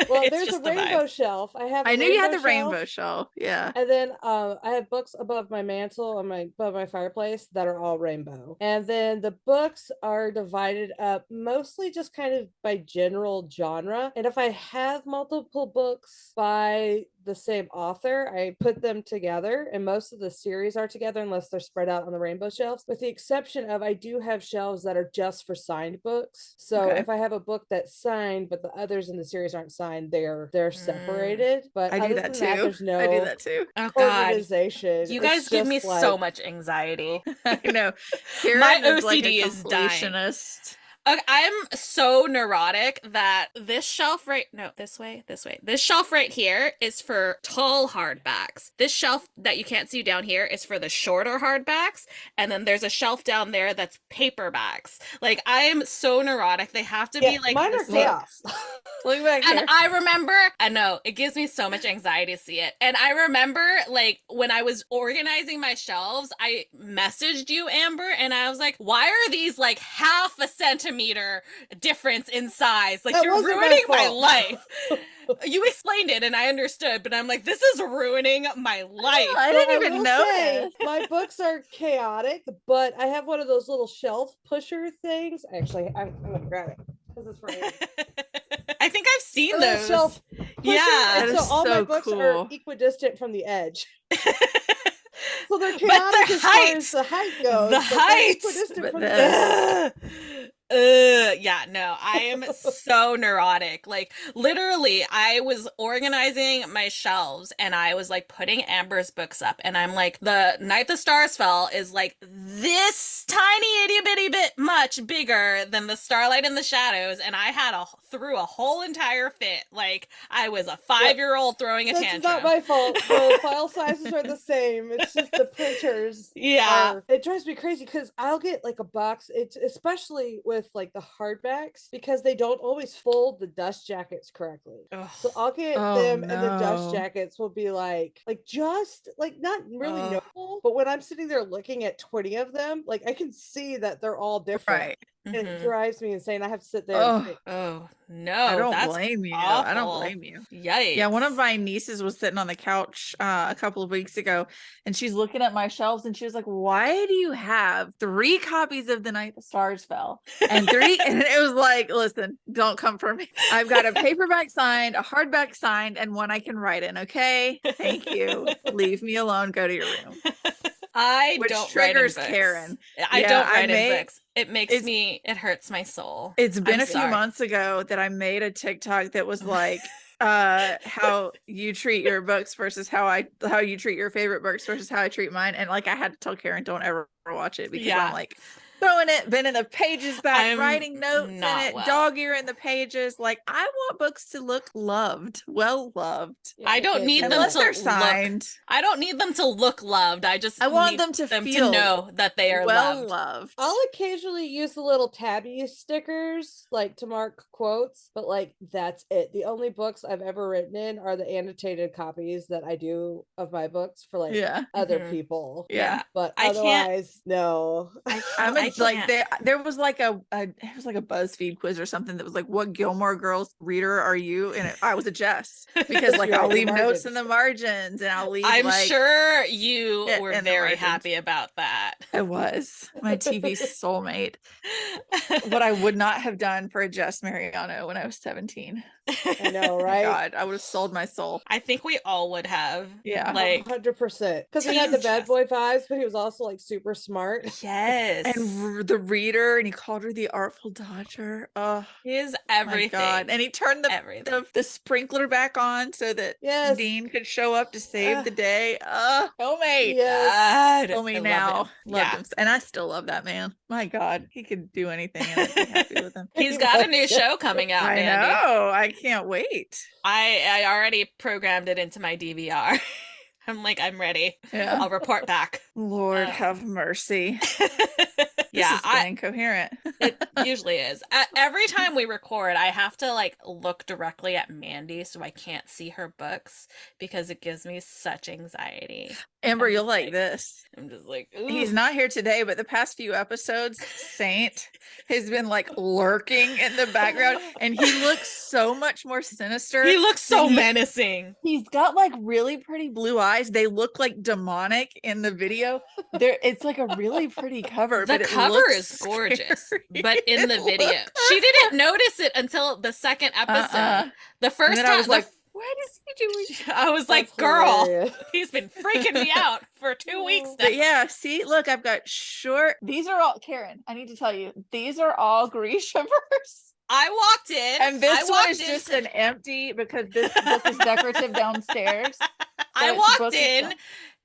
Well, there's a rainbow shelf. I knew you had the rainbow shelf. Yeah. And then I have books above my mantle on above my fireplace that are all rainbow. And then the books are divided up mostly just kind of by general genre. And if I have multiple books by the same author, I put them together, and most of the series are together unless they're spread out on the rainbow shelves, with the exception of I do have shelves that are just for signed books. So if I have a book that's signed but the others in the series aren't signed, they're separated. But I do that too. there's no I do that too. Oh God, organization. You guys give me so much anxiety. I know. Karin My is OCD like a is dying. I'm so neurotic that this shelf this shelf right here is for tall hardbacks. This shelf that you can't see down here is for the shorter hardbacks. And then there's a shelf down there that's paperbacks. Like, I am so neurotic. They have to be like, mine are chaos. Look back here. And I remember, I know, it gives me so much anxiety to see it. And I remember, like, when I was organizing my shelves, I messaged you, Amber, and I was like, why are these like half a centimeter difference in size? Like, you're ruining my life. You explained it and I understood, but I'm like, this is ruining my life. I didn't even know. My books are chaotic, but I have one of those little shelf pusher things. Actually, I'm gonna grab it because it's right here. I think I've seen those. Shelf pusher, yeah, and so all my books are equidistant from the edge. So they're chaotic as far as the height goes. The height. From the edge. Yeah, no, I am so neurotic. Like, literally, I was organizing my shelves and I was like putting Amber's books up, and I'm like, the Night the Stars Fell is like this tiny itty bitty bit much bigger than the Starlight in the Shadows, and I had threw a whole entire fit. Like, I was a 5-year-old throwing a tantrum. It's not my fault. The file sizes are the same. It's just the printers. Yeah, it drives me crazy because I'll get like a box. It's especially with like the hardbacks, because they don't always fold the dust jackets correctly. Ugh. So I'll get them, and the dust jackets will be like just like not really noticeable, but when I'm sitting there looking at 20 of them, like I can see that they're all different. Right. And it drives me insane. I have to sit there. Oh no! I don't blame you. Awful. I don't blame you. Yikes! Yeah, one of my nieces was sitting on the couch a couple of weeks ago, and she's looking at my shelves, and she was like, "Why do you have 3 copies of The Night the Stars Fell and 3?" And it was like, "Listen, don't come for me. I've got a paperback signed, a hardback signed, and one I can write in. Okay, thank you. Leave me alone. Go to your room." Which don't triggers write in Karin. I don't write in books. It makes me, it hurts my soul. It's been a few months ago that I made a TikTok that was like, how you treat your books versus how you treat your favorite books versus how I treat mine. And like, I had to tell Karin, don't ever watch it, because I'm like throwing it, bending the pages back, writing notes in it, dog ear in the pages. Like, I want books to look loved, well loved. I don't need them to signed. I don't need them to look loved. I want them to feel to know that they are well loved. I'll occasionally use the little tabby stickers like to mark quotes, but like that's it. The only books I've ever written in are the annotated copies that I do of my books for like other people. Yeah, but otherwise, no. There was like a BuzzFeed quiz or something that was like, what Gilmore Girls reader are you? And I was a Jess, because like I'll leave notes in the margins, and I'll leave. I'm sure you were very happy about that. I was my TV soulmate. What I would not have done for a Jess Mariano when I was 17. I know, right? God, I would have sold my soul. I think we all would have. Yeah, like 100%. Because he had the bad boy vibes, but he was also like super smart. Yes, and the reader, and he called her the Artful Dodger. Oh He is my everything. God. And he turned the sprinkler back on so that Yes. Dean could show up to save the day. Homemade. Yes. God, Homie I now. love him. Loved Yeah. him. And I still love that man. My God. He could do anything and I'd be happy with him. He's got a new show coming out, I Mandy. know. I can't wait. I already programmed it into my DVR. I'm like, I'm ready. Yeah. I'll report back. Lord have mercy. This Yeah, has been incoherent. it usually is. Every time we record, I have to like look directly at Mandy so I can't see her books because it gives me such anxiety. Amber, I'm you'll just like this. I'm just like, He's "Ooh." not here today, but the past few episodes, Saint has been like lurking in the background, and he looks so much more sinister. He looks so than menacing. He's got like really pretty blue eyes. They look like demonic in the video. It's like a really pretty cover. The but it cover looks is gorgeous, scary. but in the It video, looks she didn't notice it until the second episode. The And first then time I was like, what is he doing? I was like, That's girl, hilarious. he's been freaking me out for 2 weeks now. But yeah, see, look, I've got short. These are all, Karin, I need to tell you, these are all Grishivers. I walked in, And this one is into- just an empty because this book is decorative downstairs. I But book walked is in.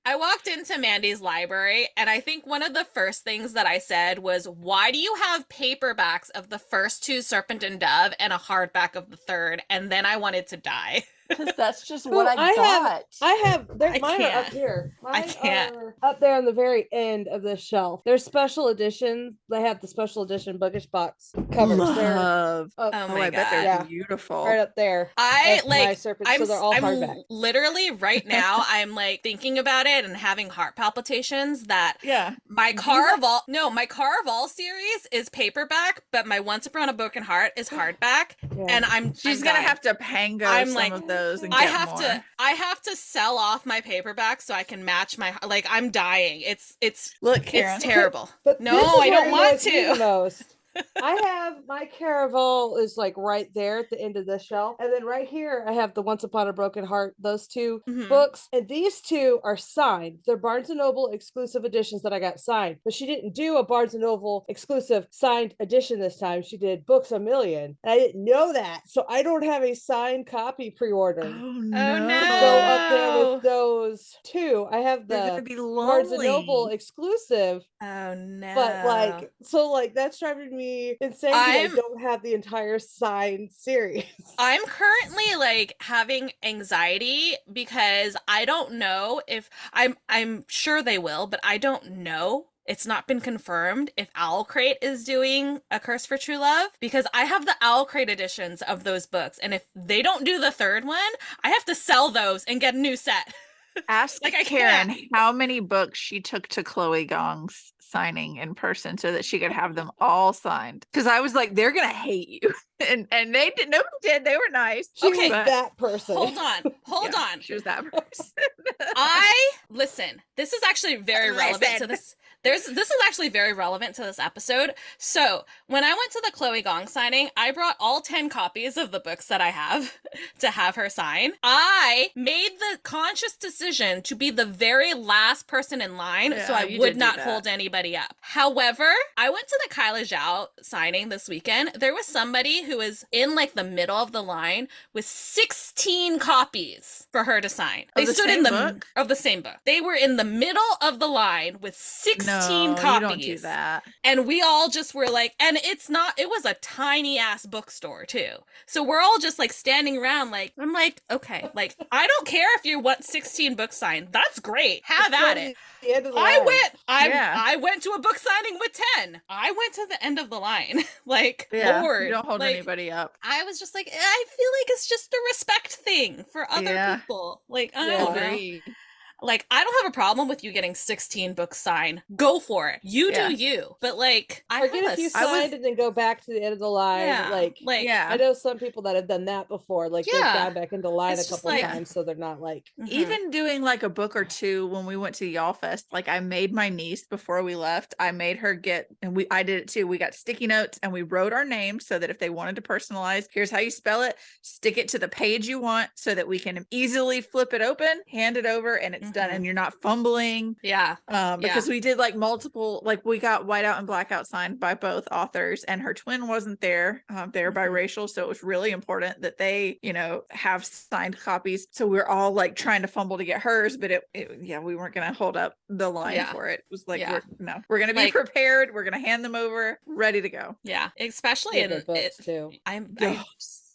I walked into Mandy's library, and I think one of the first things that I said was, why do you have paperbacks of the first 2 Serpent and Dove and a hardback of the third? And then I wanted to die. Because that's just Oh, what I got. I have I mine are up can't. here. I Mine can't. are up there on the very end of this shelf. They're special editions. They have the special edition bookish box covers. They're Love. up, Oh Oh, my I bet God. they're Yeah. beautiful. right up there. I That's my like serpent, so they're all I'm hardback. literally right now I'm like thinking about it and having heart palpitations that Yeah. my You my Caraval series is paperback, but my Once Upon a Broken Heart is hardback, Yeah. and I'm She's I'm gonna dying. have to pango I'm some like, of those and I get have more. I have to sell off my paperback so I can match my like I'm dying. It's Look, Karin. it's terrible. But No, this is I what don't want annoys me the to. most. I have my Caraval is like right there at the end of this shelf, and then right here I have the Once Upon a Broken Heart. Those 2 Mhm. books, and these 2 are signed. They're Barnes and Noble exclusive editions that I got signed. But she didn't do a Barnes and Noble exclusive signed edition this time. She did Books a Million, and I didn't know that, so I don't have a signed copy pre-ordered. Oh no. no. To go up there No. with those 2. I have They're gonna the be Barnes and Noble lonely. exclusive, Oh no. but like, so like that's driving me insane. I I'm- don't have the entire signed series. I'm currently like having anxiety because I don't know if I'm sure they will, but I don't know. It's not been confirmed if Owl Crate is doing A Curse for True Love, because I have the Owl Crate editions of those books, and if they don't do the third one, I have to sell those and get a new set. Ask Like, I Karin can't. how many books she took to Chloe Gong's signing in person so that she could have them all signed. Because I was like, they're gonna hate you, and they did. Nobody did. They were nice. She Okay, was but- that person. Hold on. Yeah, she was that person. Listen, this is actually very relevant to this. This is actually very relevant to this episode. So when I went to the Chloe Gong signing, I brought all 10 copies of the books that I have to have her sign. I made the conscious decision to be the very last person in line, so Yeah, I you would did do not that. hold anybody up. However, I went to the Kyla Zhao signing this weekend. There was somebody who was in like the middle of the line with 16 copies for her to sign. They Of the stood in same the book? of the same book. They were in the middle of the line with 16 No, copies. you don't do that. And we all just were like, and it was a tiny ass bookstore too. So we're all just like standing around like, I'm like, okay, like I don't care if you want 16 books signed. That's great. Have It's at literally it. the end of the I line. went I went to a book signing with 10. I went to the end of the line. Like, Yeah, Lord. you don't hold like, anybody up. I was just like, I feel like it's just a respect thing for other Yeah. people. Like, I Yeah. don't know. Agree. Like, I don't have a problem with you getting 16 books signed. Go for it. You Yeah. do you. But like, I Or get a have few a signed and then go back to the end of the line. yeah, Like, Yeah. I know some people that have done that before. Like, they've Yeah. gone back into line It's a just couple like- times, so they're not like. Mhm. Even doing like a book or two when we went to Y'all Fest, like I made my niece before we left. I made her get, and I did it too. We got sticky notes and we wrote our names so that if they wanted to personalize, here's how you spell it, stick it to the page you want so that we can easily flip it open, hand it over, and it's it's done and you're not fumbling. Yeah. Because we did like multiple, like we got whiteout and blackout signed by both authors, and her twin wasn't there. They're biracial, so it was really important that they, you know, have signed copies. So we're all like trying to fumble to get hers, but we weren't going to hold up the line for it. It was like, we're going to be prepared. We're going to hand them over, ready to go. Yeah, especially in books too.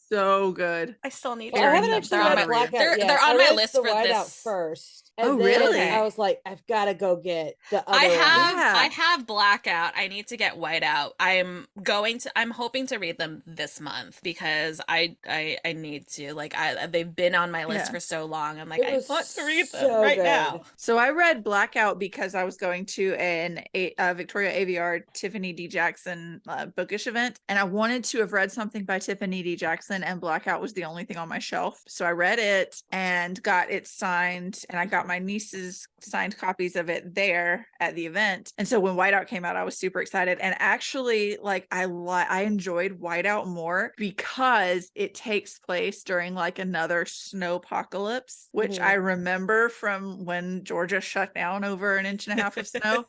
So good. I still need. Well, I haven't actually read Blackout yet. They're on my read list the for Whiteout this first. And really? I was like, I've got to go get the other. I have Blackout. I need to get Whiteout. I'm hoping to read them this month because I need to. Like they've been on my list for so long. I'm like, I want to read them right now. So I read Blackout because I was going to a Victoria AVR Tiffany D. Jackson bookish event, and I wanted to have read something by Tiffany D. Jackson, and Blackout was the only thing on my shelf. So I read it and got it signed, and I got my niece's signed copies of it there at the event. And so when Whiteout came out, I was super excited. And actually, like I enjoyed Whiteout more because it takes place during like another snowpocalypse, which I remember from when Georgia shut down over 1.5 inches of snow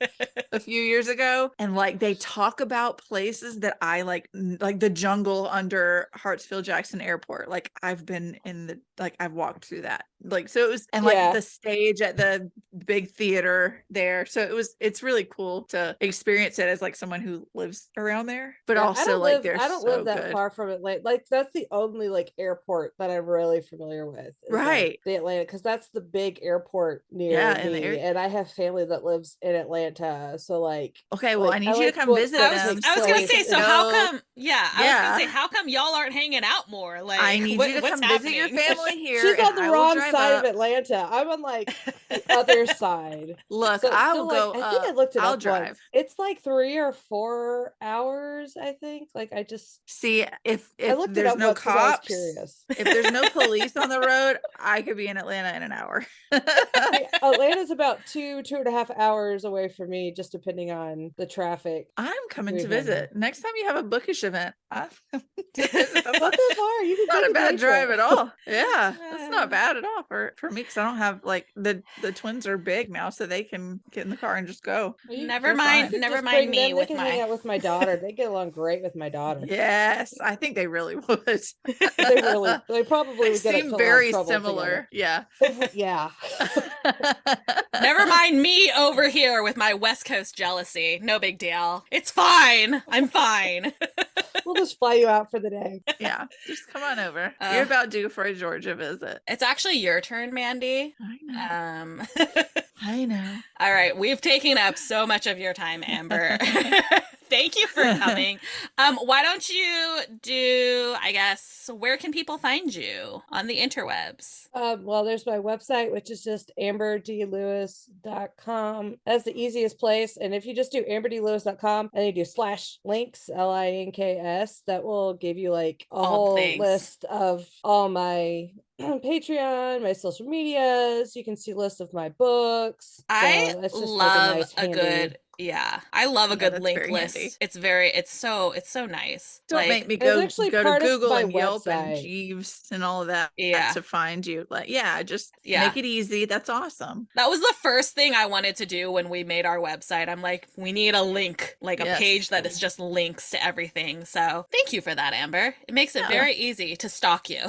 a few years ago. And like they talk about places that I like the jungle under Hartsfield Jackson Airport. Like I've been I've walked through that. Like so it was, and like the stage at the big theater there. So it's really cool to experience it as like someone who lives around there. But also like I don't live that far from Atlanta. Like that's the only like airport that I'm really familiar with. Right. The Atlanta, because that's the big airport near me. And I have family that lives in Atlanta. So like okay, well I need you to come visit them. I was gonna say, so how come I was gonna say, how come y'all aren't hanging out more? Like I need you to come visit your family here. She's on the wrong side of Atlanta. I'm on like the other side. Look, so I will go. I think I looked it up. I'll drive. Once. It's like 3 or 4 hours. I think. Like I just see if there's no cops. If there's no police on the road, I could be in Atlanta in an hour. Atlanta's about 2.5 hours away from me, just depending on the traffic. I'm coming to visit next time you have a bookish event. That's not that far. You can not a bad drive at all. Yeah, that's not bad at all for me, because I don't have like the twins are big now, so they can get in the car and just go. Never mind me with hang out with my daughter. They get along great with my daughter. Yes, I think they really would. They probably would get seem very similar. Together. Yeah. Never mind me over here with my West Coast jealousy. No big deal. It's fine. I'm fine. We'll just fly you out for the day. Yeah, just come on over. You're about due for a Georgia visit. It's actually your turn, Mandy. I know. I know. All right, we've taken up so much of your time, Amber. Thank you for coming. Why don't you do, I guess, where can people find you on the interwebs? Well, there's my website, which is just amberdlewis.com. That's the easiest place. And if you just do amberdlewis.com and you do /links, LINKS, that will give you like a whole list of all my Patreon, my social medias. You can see lists of my books. I love a good link list. Handy. It's so nice. Don't make me go to Google and Yelp and Jeeves and all of that to find you. Like, just make it easy. That's awesome. That was the first thing I wanted to do when we made our website. I'm like, we need a link, like a page that is just links to everything. So thank you for that, Amber. It makes it very easy to stalk you.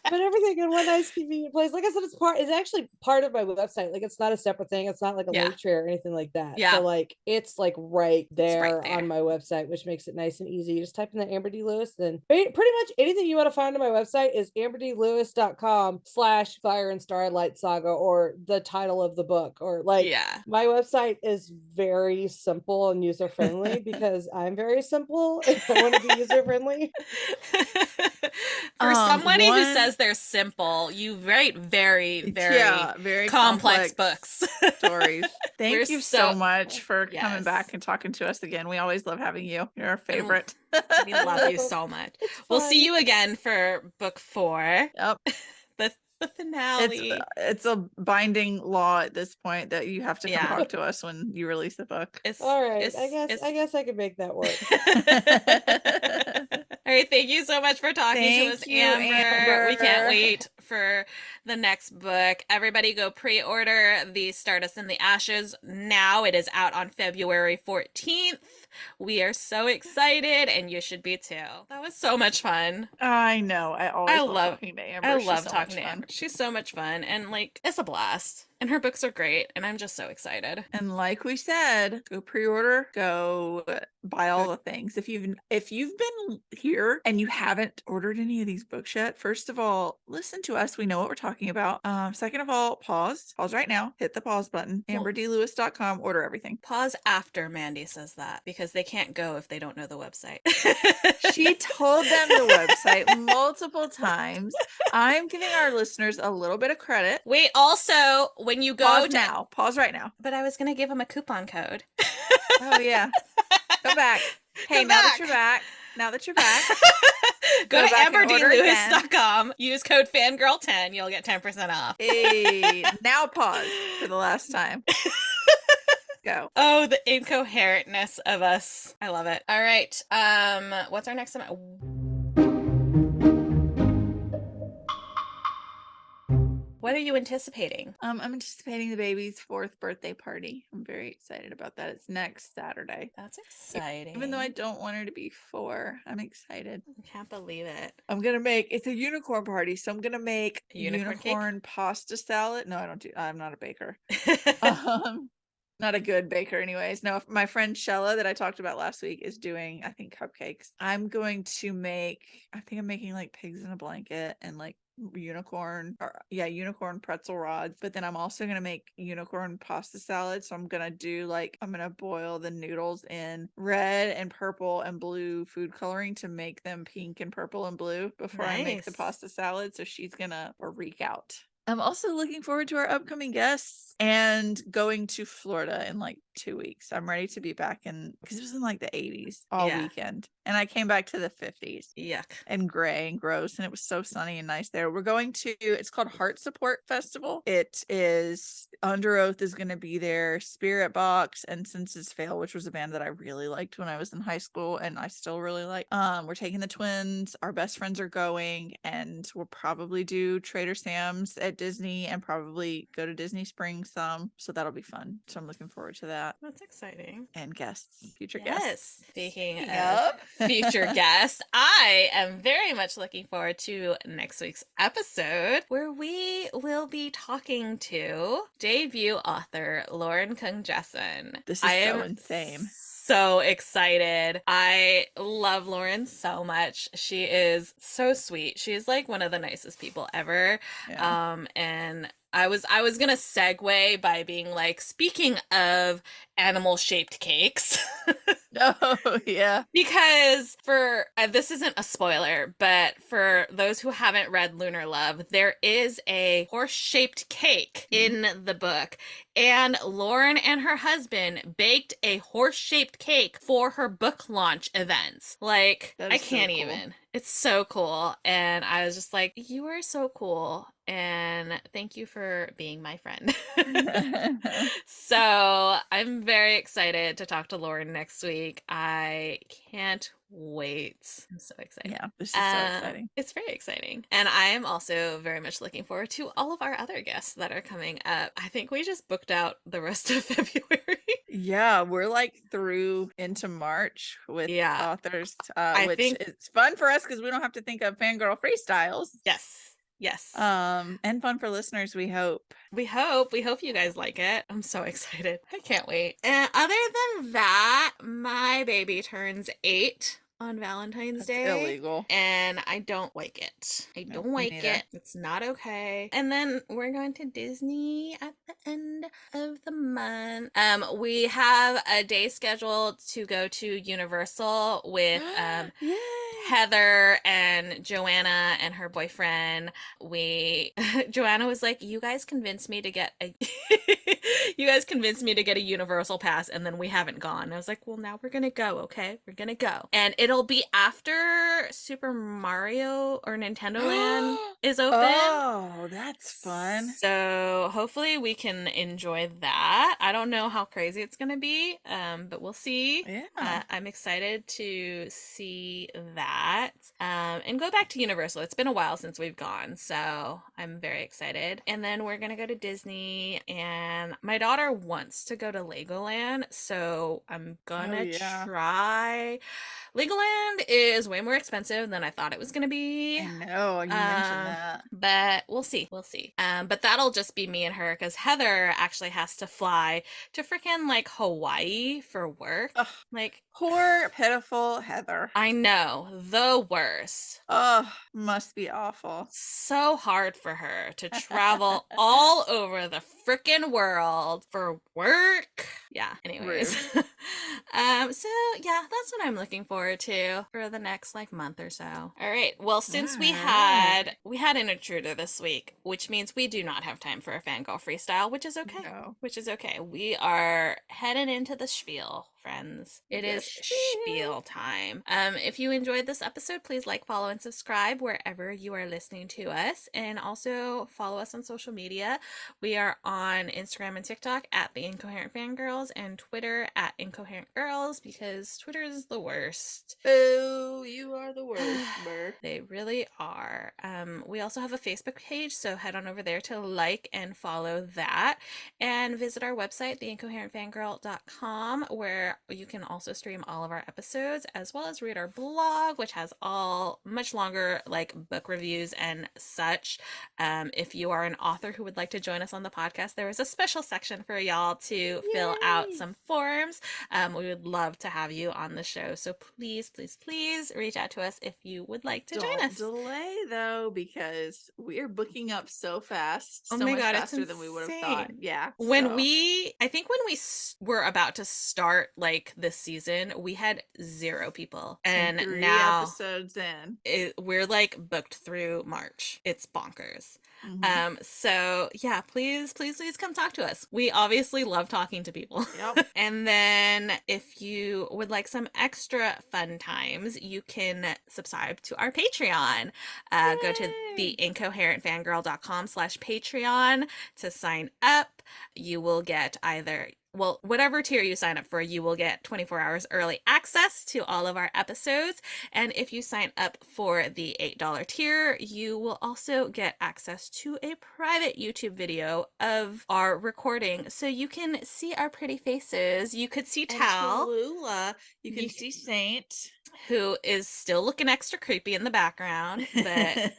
But everything in one nice convenient place. Like I said, it's actually part of my website. Like it's not a separate thing. It's not like a link tree or anything like that. Yeah. So like it's like right there on my website, which makes it nice and easy. You just type in the Amber D. Lewis, then pretty much anything you want to find on my website is amberdlewis.com/Fire and Starlight Saga, or the title of the book, or like my website is very simple and user friendly because I'm very simple and I want to be user friendly. For somebody who says they're simple, you write very, very complex books. Stories. Thank you so much for coming back and talking to us again. We always love having you. You're our favorite. We love you so much. We'll see you again for book 4. Yep. The finale. It's a binding law at this point that you have to come talk to us when you release the book. All right. I guess I can make that work. All right. Thank you so much for talking to us, Amber. We can't wait for the next book. Everybody go pre-order the Stardust in the Ashes now. It is out on February 14th. We are so excited, and you should be too. That was so much fun. I know. I always love talking to Amber. I She's love so talking much to fun. Amber. She's so much fun, and like it's a blast. And her books are great, and I'm just so excited. And like we said, go pre-order, go buy all the things. If you've been here and you haven't ordered any of these books yet, first of all, listen to us. We know what we're talking about. Second of all, pause right now. Hit the pause button. AmberDLewis.com. Order everything. Pause after Mandy says that, because they can't go if they don't know the website. She told them the website multiple times. I'm giving our listeners a little bit of credit. Wait, also, when you go pause right now. But I was going to give them a coupon code. Oh, yeah. Go back. Hey, now that you're back, go to amberdlewis.com, use code fangirl10, you'll get 10% off. Hey, now pause for the last time. Go. Oh, the incoherentness of us. I love it. All right. What's our next one? What are you anticipating? I'm anticipating the baby's 4th birthday party. I'm very excited about that. It's next Saturday. That's exciting. Even though I don't want her to be 4, I'm excited. I can't believe it. It's a unicorn party, so I'm gonna make unicorn pasta salad. No, I'm not a baker. Not a good baker anyways. No, my friend Shella that I talked about last week is doing, I think, cupcakes. I'm making like pigs in a blanket and like unicorn pretzel rods, but then I'm also gonna make unicorn pasta salad. So I'm gonna boil the noodles in red and purple and blue food coloring to make them pink and purple and blue before I make the pasta salad. So she's gonna freak out. I'm also looking forward to our upcoming guests and going to Florida in like 2 weeks. I'm ready to be back because it was in like the 80s all weekend. And I came back to the 50s. Yuck. And gray and gross. And it was so sunny and nice there. We're going to, it's called Heart Support Festival. It is, Under Oath is going to be there, Spirit Box, and Senses Fail, which was a band that I really liked when I was in high school and I still really like. We're taking the twins. Our best friends are going, and we'll probably do Trader Sam's at Disney and probably go to Disney Springs some. So that'll be fun. So I'm looking forward to that. That's exciting. And guests, future guests. Speaking of future guests, I am very much looking forward to next week's episode, where we will be talking to debut author Lauren Kung Jessen. This is so insane. So excited. I love Lauren so much. She is so sweet. She's like one of the nicest people ever. Yeah. And I was gonna segue by being like, speaking of animal shaped cakes. Oh yeah. Because this isn't a spoiler, but for those who haven't read Lunar Love, there is a horse shaped cake in the book. And Lauren and her husband baked a horse shaped cake for her book launch events. Like, I can't even. It's so cool. And I was just like, you are so cool. And thank you for being my friend. So I'm very excited to talk to Lauren next week. I can't wait. I'm so excited. Yeah, this is so exciting. It's very exciting. And I am also very much looking forward to all of our other guests that are coming up. I think we just booked out the rest of February. Yeah, we're like through into March with authors, it's fun for us because we don't have to think of fangirl freestyles. Yes. And fun for listeners, we hope. We hope you guys like it. I'm so excited. I can't wait. And other than that, my baby turns 8 on Valentine's Day. Illegal. And I don't like it. I don't like it. It's not okay. And then we're going to Disney at the end of the month. We have a day scheduled to go to Universal with Heather and Joanna and her boyfriend. Joanna was like, you guys convinced me to get a Universal pass, and then we haven't gone. I was like, well, now we're gonna go, okay? We're gonna go. And it'll be after Super Mario or Nintendo Land is open. Oh, that's fun. So hopefully we can enjoy that. I don't know how crazy it's going to be, but we'll see. Yeah. I'm excited to see that and go back to Universal. It's been a while since we've gone, so I'm very excited. And then we're going to go to Disney, and my daughter wants to go to Legoland, so I'm gonna try. Legoland is way more expensive than I thought it was going to be. I know, you mentioned that. But we'll see. We'll see. But that'll just be me and her because Heather actually has to fly to freaking like Hawaii for work. Ugh, like, poor, pitiful Heather. I know, the worst. Oh, must be awful. So hard for her to travel all over the freaking world for work. Yeah, anyways. So yeah, that's what I'm looking forward to for the next like month or so. All right. Well, since we had an intruder this week, which means we do not have time for a fangirl freestyle, which is okay. No. Which is okay. We are heading into the spiel, friends. It is spiel time. If you enjoyed this episode, please like, follow, and subscribe wherever you are listening to us, and also follow us on social media. We are on Instagram and TikTok at the Incoherent Fangirls, and Twitter at Incoherent Girls, because Twitter is the worst. Oh, you are the worst, Burr. They really are. We also have a Facebook page, so head on over there to like and follow that, and visit our website, theincoherentfangirl.com, where you can also stream all of our episodes, as well as read our blog, which has all much longer like book reviews and such. If you are an author who would like to join us on the podcast, there is a special section for y'all to fill out some forms. We would love to have you on the show, so please, please, please reach out to us if you would like to join us. Delay though, because we are booking up so fast. Oh so my much God, faster it's than we would have thought. insane. Yeah. I think when we were about to start like this season, we had 0 people, and 3 now episodes in, we're like booked through March. It's bonkers. So yeah, please come talk to us. We obviously love talking to people. Yep. And then if you would like some extra fun times, you can subscribe to our Patreon. Go to theincoherentfangirl.com/Patreon to sign up. You will get whatever tier you sign up for, you will get 24 hours early access to all of our episodes. And if you sign up for the $8 tier, you will also get access to a private YouTube video of our recording. So you can see our pretty faces. You could see Tal. Tallulah. You can see Saint, who is still looking extra creepy in the background, but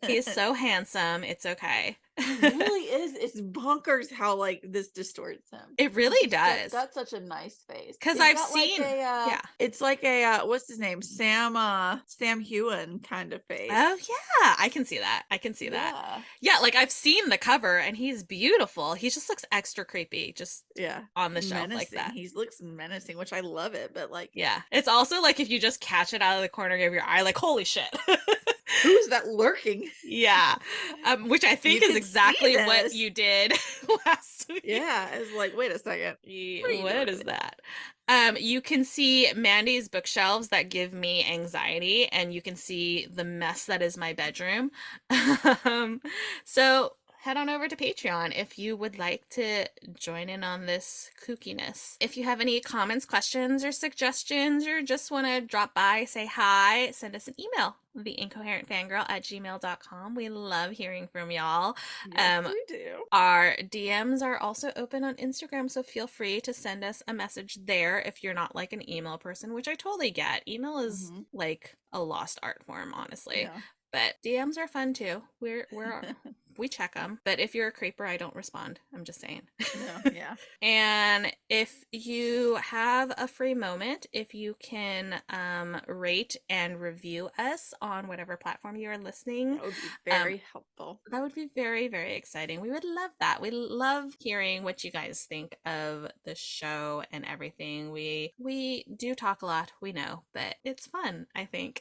he's so handsome. It's okay. It really is. It's bonkers how like this distorts him. It really does. That's such a nice face. Because I've seen, it's like a what's his name, Sam Hewen kind of face. Oh yeah, I can see that. that. Yeah, like I've seen the cover, and he's beautiful. He just looks extra creepy, just on the shelf like that. He looks menacing, which I love it. But like, yeah, it's also like if you just catch it out of the corner of your eye, like holy shit. Who is that lurking? Yeah. Which I think is exactly what you did last week. Yeah. It's like, wait a second. What is that? You can see Mandy's bookshelves that give me anxiety, and you can see the mess that is my bedroom. So head on over to Patreon if you would like to join in on this kookiness. If you have any comments, questions, or suggestions, or just want to drop by, say hi, send us an email, theincoherentfangirl@gmail.com. We love hearing from y'all. Yes, we do. Our DMs are also open on Instagram, so feel free to send us a message there if you're not like an email person, which I totally get. Email is like a lost art form, honestly. Yeah. But DMs are fun too. We check them. But if you're a creeper, I don't respond. I'm just saying. No, yeah. And if you have a free moment, if you can rate and review us on whatever platform you are listening, that would be very helpful. That would be very, very exciting. We would love that. We love hearing what you guys think of the show and everything. We do talk a lot, we know, but it's fun, I think.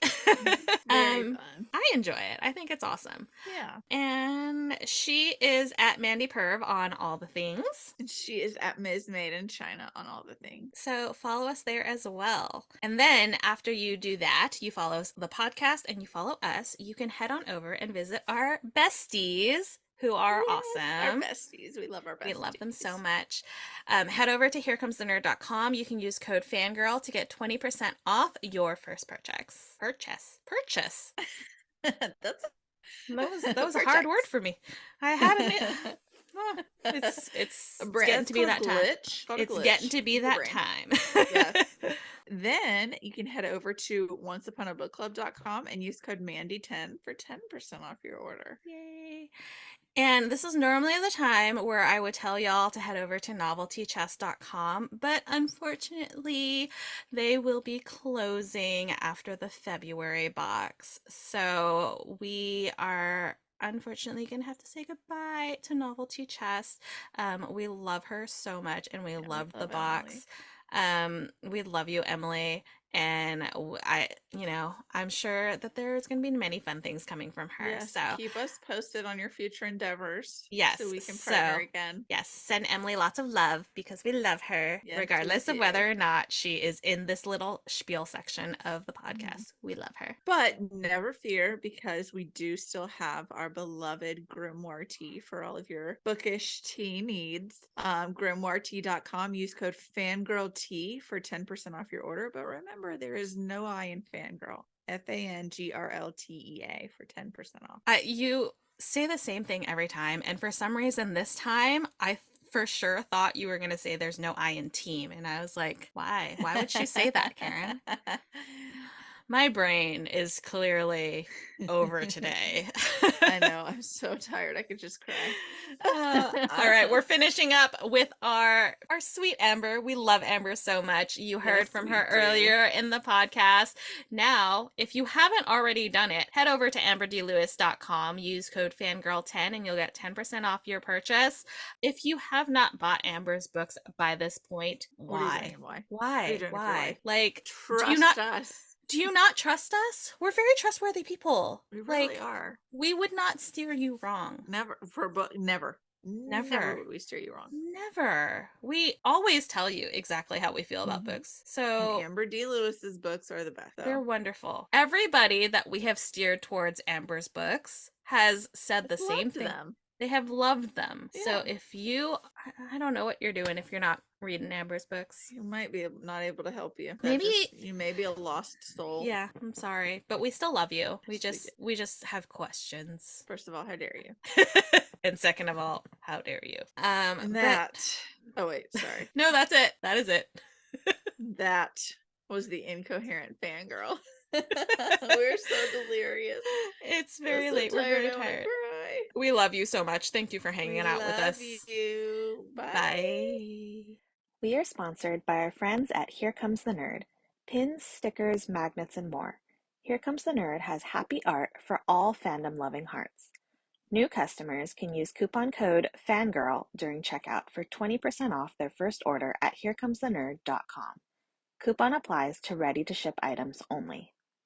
Very fun. I enjoy it. I think it's awesome. Yeah. And And she is at Mandy Perv on all the things. And she is at Ms. Made in China on all the things. So follow us there as well. And then after you do that, you follow the podcast and you follow us, you can head on over and visit our besties, who are awesome. Our besties. We love our besties. We love them so much. Head over to herecomestenerd.com. You can use code Fangirl to get 20% off your first purchase. Purchase. That was a hard word for me. I haven't. It's getting to be that time. It's getting to be that time. Yes. Then you can head over to onceuponabookclub.com and use code Mandy10 for 10% off your order. Yay. And this is normally the time where I would tell y'all to head over to noveltychest.com, but unfortunately, they will be closing after the February box. So we are unfortunately gonna have to say goodbye to Novelty Chest. We love her so much, and we love the box. We love you, Emily. And I'm sure that there's going to be many fun things coming from her. Yes, so keep us posted on your future endeavors. Yes, so we can partner again. Yes, send Emily lots of love because we love her, regardless of whether or not she is in this little spiel section of the podcast. We love her. But never fear, because we do still have our beloved grimoire tea for all of your bookish tea needs. Grimoiretea.com. Use code FANGIRLT for 10% off your order. But remember, there is no I in fangirl. FANGRLTEA for 10% off. You say the same thing every time, and for some reason this time I for sure thought you were going to say there's no I in team, and I was like, why would she say that, Karin? My brain is clearly over today. I know. I'm so tired. I could just cry. All right. We're finishing up with our sweet Amber. We love Amber so much. You heard from her earlier in the podcast. Now, if you haven't already done it, head over to amberdlewis.com. Use code Fangirl10 and you'll get 10% off your purchase. If you have not bought Amber's books by this point, why? Why? Like, trust us. Do you not trust us? We're very trustworthy people. We really are. We would not steer you wrong. Never would we steer you wrong. Never. We always tell you exactly how we feel about books. So and Amber D. Lewis's books are the best. They're wonderful. Everybody that we have steered towards Amber's books has said the same thing. They have loved them. Yeah. So if you, I don't know what you're doing if you're not reading Amber's books. You might be not able to help you. You may be a lost soul. Yeah, I'm sorry, but we still love you. We just have questions. First of all, how dare you? And second of all, how dare you? Oh wait, sorry. No, that's it. That is it. That was the incoherent fangirl. We're so delirious. It's very late. We're very tired. We love you so much. Thank you for hanging out with us. Love you. Bye. We are sponsored by our friends at Here Comes the Nerd. Pins, stickers, magnets, and more. Here Comes the Nerd has happy art for all fandom-loving hearts. New customers can use coupon code FANGIRL during checkout for 20% off their first order at herecomesthenerd.com. Coupon applies to ready-to-ship items only.